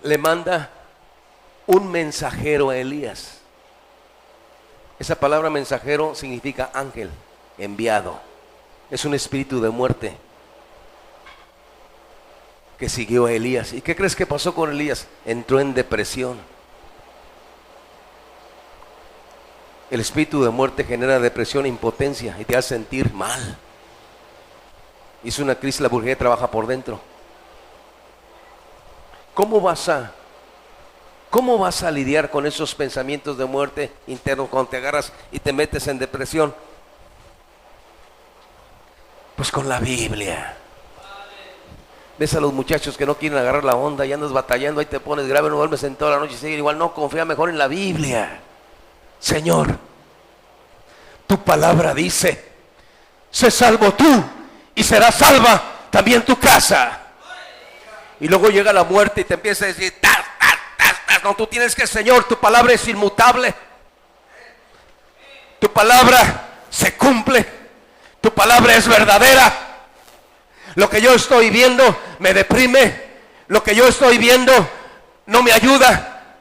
le manda un mensajero a Elías. Esa palabra mensajero significa ángel, enviado. Es un espíritu de muerte que siguió a Elías. ¿Y qué crees que pasó con Elías? Entró en depresión. El espíritu de muerte genera depresión e impotencia y te hace sentir mal. Hizo una crisis, la brujería trabaja por dentro. ¿Cómo vas a lidiar con esos pensamientos de muerte internos cuando te agarras y te metes en depresión? Pues con la Biblia. Ves a los muchachos que no quieren agarrar la onda y andas batallando, ahí te pones grave, no duermes en toda la noche y sigues igual. No, confía mejor en la Biblia. Señor, tu palabra dice: sé salvo tú y será salva también tu casa. Y luego llega la muerte y te empieza a decir: no, tú tienes que, Señor, tu palabra es inmutable, tu palabra se cumple, tu palabra es verdadera. Lo que yo estoy viendo me deprime, lo que yo estoy viendo no me ayuda,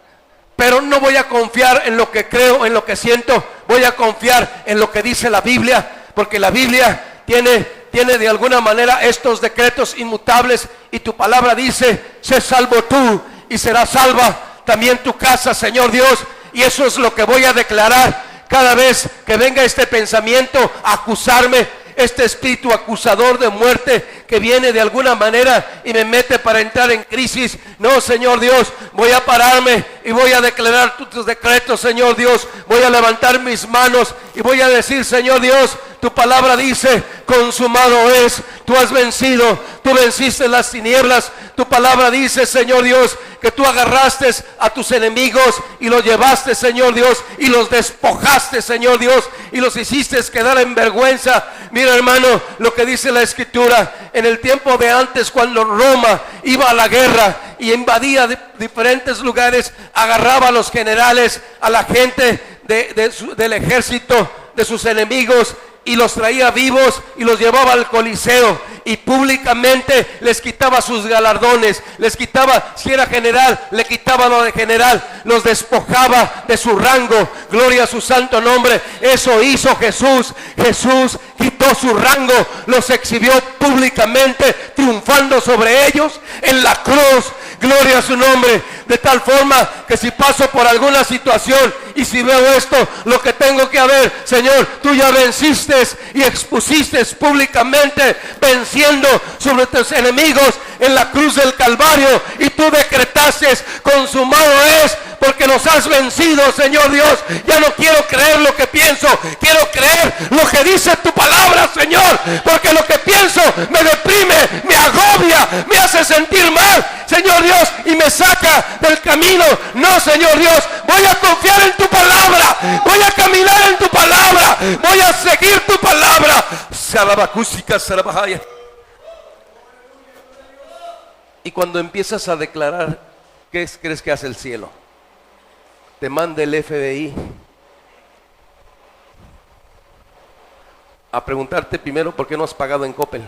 pero no voy a confiar en lo que creo, en lo que siento, voy a confiar en lo que dice la Biblia, porque la Biblia tiene de alguna manera estos decretos inmutables, y tu palabra dice: sé salvo tú y será salva también tu casa, Señor Dios. Y eso es lo que voy a declarar cada vez que venga este pensamiento a acusarme, este espíritu acusador de muerte que viene de alguna manera y me mete para entrar en crisis. No, Señor Dios, voy a pararme y voy a declarar tus decretos, Señor Dios. Voy a levantar mis manos y voy a decir: Señor Dios, tu palabra dice: consumado es. Tú has vencido, tú venciste las tinieblas. Tu palabra dice, Señor Dios, que tú agarraste a tus enemigos y los llevaste, Señor Dios, y los despojaste, Señor Dios, y los hiciste quedar en vergüenza. Mira, hermano, lo que dice la Escritura: en el tiempo de antes, cuando Roma iba a la guerra y invadía diferentes lugares, agarraba a los generales, a la gente del ejército de sus enemigos, y los traía vivos y los llevaba al Coliseo, y públicamente les quitaba sus galardones, les quitaba, si era general, le quitaba lo de general, los despojaba de su rango. Gloria a su santo nombre. Eso hizo Jesús. Jesús quitó su rango, los exhibió públicamente, triunfando sobre ellos en la cruz. Gloria a su nombre. De tal forma que si paso por alguna situación y si veo esto, lo que tengo que ver: Señor, tú ya venciste y expusiste públicamente, venciendo sobre tus enemigos en la cruz del Calvario, y tú decretaste: consumado es, porque nos has vencido, Señor Dios. Ya no quiero creer lo que pienso, quiero creer lo que dice tu palabra, Señor, porque lo que pienso me deprime, me agobia, me hace sentir mal, Señor Dios, y me saca del camino. No, Señor Dios, voy a confiar en tu palabra, voy a caminar en tu palabra, voy a seguir tu palabra. Y cuando empiezas a declarar, ¿qué crees que hace el cielo? Te manda el FBI a preguntarte primero: ¿por qué no has pagado en Coppel?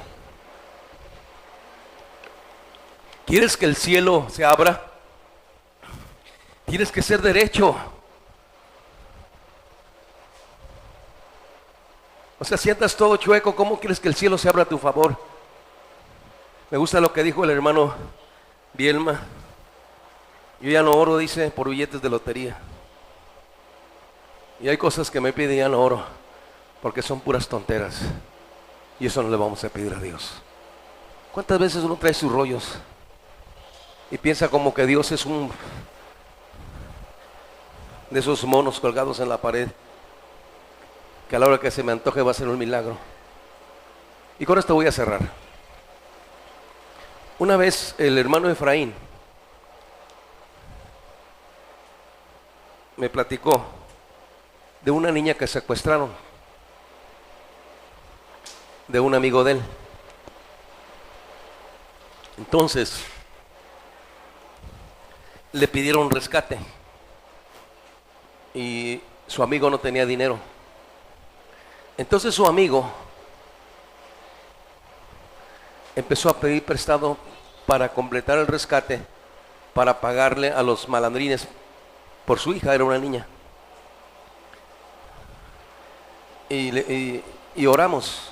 ¿Quieres que el cielo se abra? Tienes que ser derecho. O sea, si andas todo chueco, ¿cómo quieres que el cielo se abra a tu favor? Me gusta lo que dijo el hermano Bielma: yo ya no oro, dice, por billetes de lotería. Y hay cosas que me piden, ya no oro, porque son puras tonteras. Y eso no le vamos a pedir a Dios. ¿Cuántas veces uno trae sus rollos y piensa como que Dios es un de esos monos colgados en la pared, que a la hora que se me antoje va a ser un milagro? Y con esto voy a cerrar. Una vez el hermano Efraín me platicó de una niña que secuestraron de un amigo de él. Entonces le pidieron rescate y su amigo no tenía dinero. Entonces su amigo empezó a pedir prestado para completar el rescate, para pagarle a los malandrines por su hija, era una niña. Y oramos.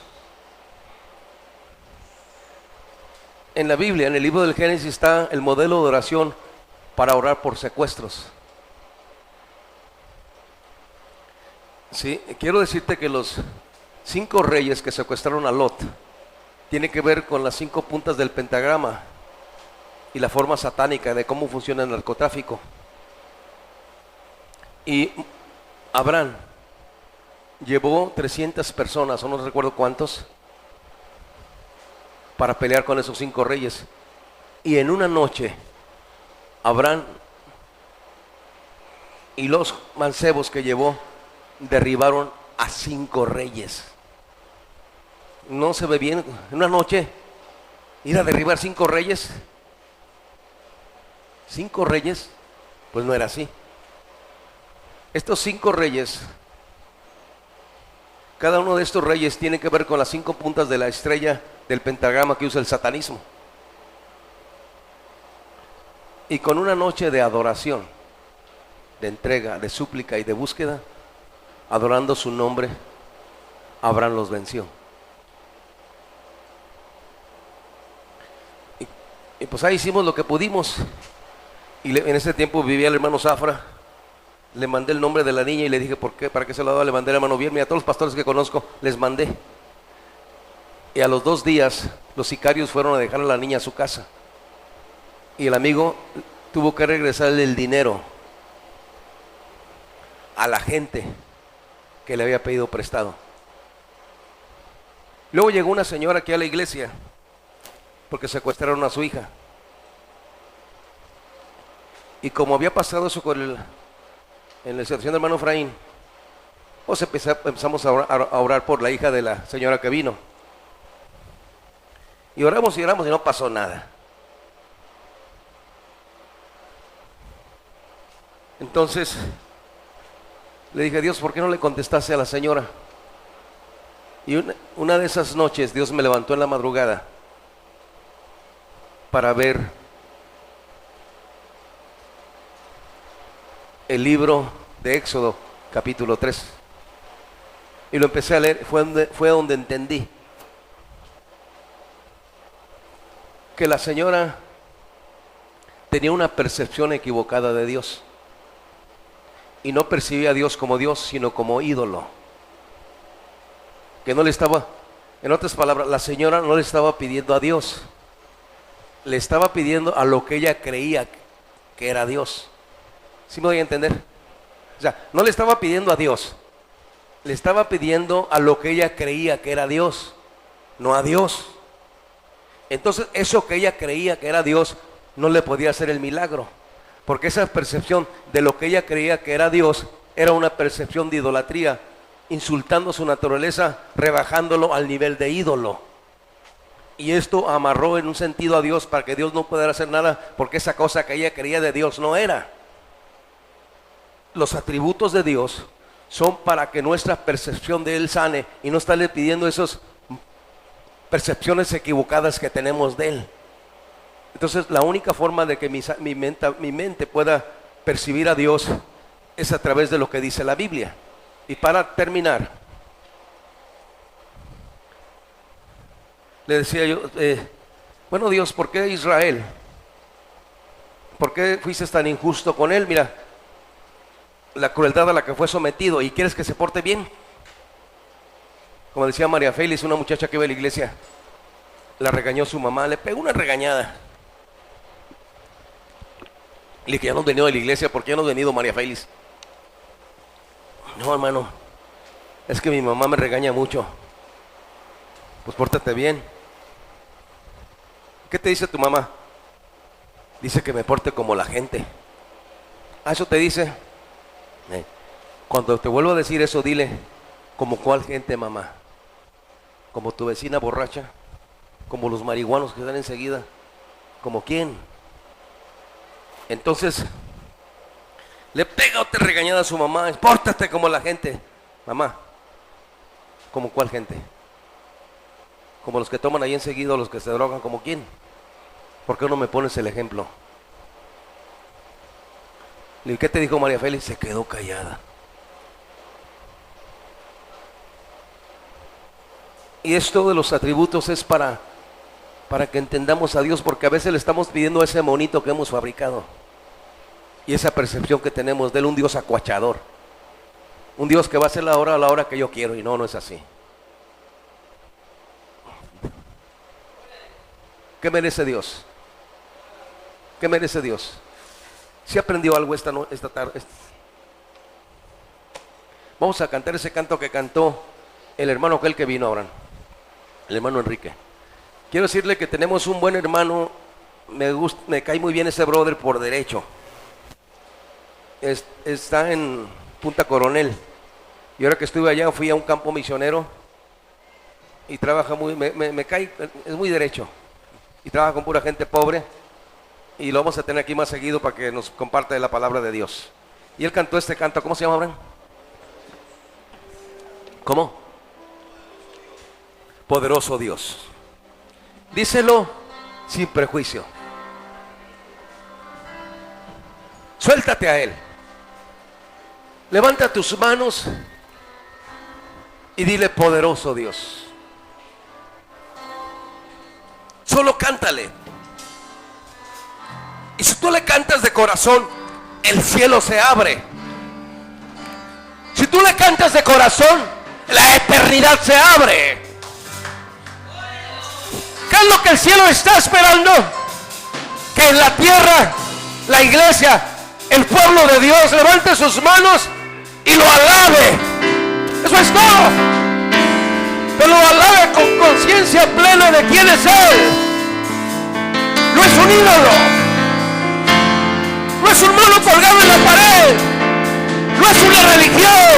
En la Biblia, en el libro del Génesis, está el modelo de oración para orar por secuestros. Sí, quiero decirte que los 5 reyes que secuestraron a Lot tiene que ver con las 5 puntas del pentagrama y la forma satánica de cómo funciona el narcotráfico. Y Abraham llevó 300 personas, o no recuerdo cuántos, para pelear con esos 5 reyes. Y en una noche, Abraham y los mancebos que llevó derribaron a 5 reyes. No se ve bien en una noche ir a derribar 5 reyes. 5 reyes, pues no era así. Estos 5 reyes, cada uno de estos reyes tiene que ver con las 5 puntas de la estrella del pentagrama que usa el satanismo. Y con una noche de adoración, de entrega, de súplica y de búsqueda, adorando su nombre, Abraham los venció. Y pues ahí hicimos lo que pudimos. Y en ese tiempo vivía el hermano Zafra. Le mandé el nombre de la niña y le dije, ¿por qué? ¿Para qué se lo daba? Le mandé al hermano Vierme, a todos los pastores que conozco les mandé. Y a los 2 días los sicarios fueron a dejar a la niña a su casa. Y el amigo tuvo que regresarle el dinero a la gente que le había pedido prestado. Luego llegó una señora aquí a la iglesia porque secuestraron a su hija. Y como había pasado eso en la situación del hermano Efraín, pues empezamos a orar por la hija de la señora que vino. Y oramos y no pasó nada. Entonces le dije, Dios, ¿por qué no le contestaste a la señora? Y una de esas noches Dios me levantó en la madrugada para ver el libro de Éxodo, capítulo 3. Y lo empecé a leer, fue donde entendí que la señora tenía una percepción equivocada de Dios. Y no percibía a Dios como Dios, sino como ídolo. Que no le estaba, en otras palabras, la señora no le estaba pidiendo a Dios. Le estaba pidiendo a lo que ella creía que era Dios. ¿Sí me voy a entender? O sea, no le estaba pidiendo a Dios. Le estaba pidiendo a lo que ella creía que era Dios, no a Dios. Entonces, eso que ella creía que era Dios, no le podía hacer el milagro. Porque esa percepción de lo que ella creía que era Dios, era una percepción de idolatría, insultando su naturaleza, rebajándolo al nivel de ídolo. Y esto amarró en un sentido a Dios para que Dios no pudiera hacer nada, porque esa cosa que ella creía de Dios no era. Los atributos de Dios son para que nuestra percepción de Él sane y no estarle pidiendo esas percepciones equivocadas que tenemos de Él. Entonces la única forma de que mi mente pueda percibir a Dios es a través de lo que dice la Biblia. Y para terminar, le decía yo, bueno Dios, ¿por qué Israel? ¿Por qué fuiste tan injusto con él? Mira, la crueldad a la que fue sometido, ¿y quieres que se porte bien? Como decía María Félix, una muchacha que iba a la iglesia, la regañó su mamá, le pegó una regañada. Le dije, ya no has venido de la iglesia, ¿por qué ya no has venido, María Félix? No, hermano, es que mi mamá me regaña mucho. Pues pórtate bien. ¿Qué te dice tu mamá? Dice que me porte como la gente. ¿A eso te dice? Cuando te vuelvo a decir eso, dile, ¿como cuál gente, mamá? ¿Como tu vecina borracha? ¿Como los marihuanos que dan enseguida? ¿Como quién? Entonces, le pega otra regañada a su mamá, pórtate como la gente. Mamá, ¿como cuál gente? ¿Como los que toman ahí enseguida, los que se drogan? ¿Como quién? ¿Por qué no me pones el ejemplo? ¿Y qué te dijo María Félix? Se quedó callada. Y esto de los atributos es para que entendamos a Dios, porque a veces le estamos pidiendo ese monito que hemos fabricado y esa percepción que tenemos de él, un Dios acuachador, un Dios que va a hacer la hora a la hora que yo quiero, y no es así. ¿Qué merece Dios? ¿Qué merece Dios? ¿Si aprendió algo esta tarde? Vamos a cantar ese canto que cantó el hermano aquel que vino ahora, el hermano Enrique. Quiero decirle que tenemos un buen hermano. Me cae muy bien ese brother por derecho. Está en Punta Coronel. Y ahora que estuve allá fui a un campo misionero y trabaja muy, me cae, es muy derecho. Y trabaja con pura gente pobre. Y lo vamos a tener aquí más seguido para que nos comparte la palabra de Dios. Y él cantó este canto. ¿Cómo se llama, Abraham? ¿Cómo? Poderoso Dios. Díselo sin prejuicio. Suéltate a Él. Levanta tus manos y dile: poderoso Dios. Solo cántale. Y si tú le cantas de corazón, el cielo se abre. Si tú le cantas de corazón, la eternidad se abre. ¿Qué es lo que el cielo está esperando? Que en la tierra, la iglesia, el pueblo de Dios levante sus manos y lo alabe. Eso es todo. Pero lo alabe con conciencia plena de quién es Él. No es un ídolo. No es un mono colgado en la pared. No es una religión.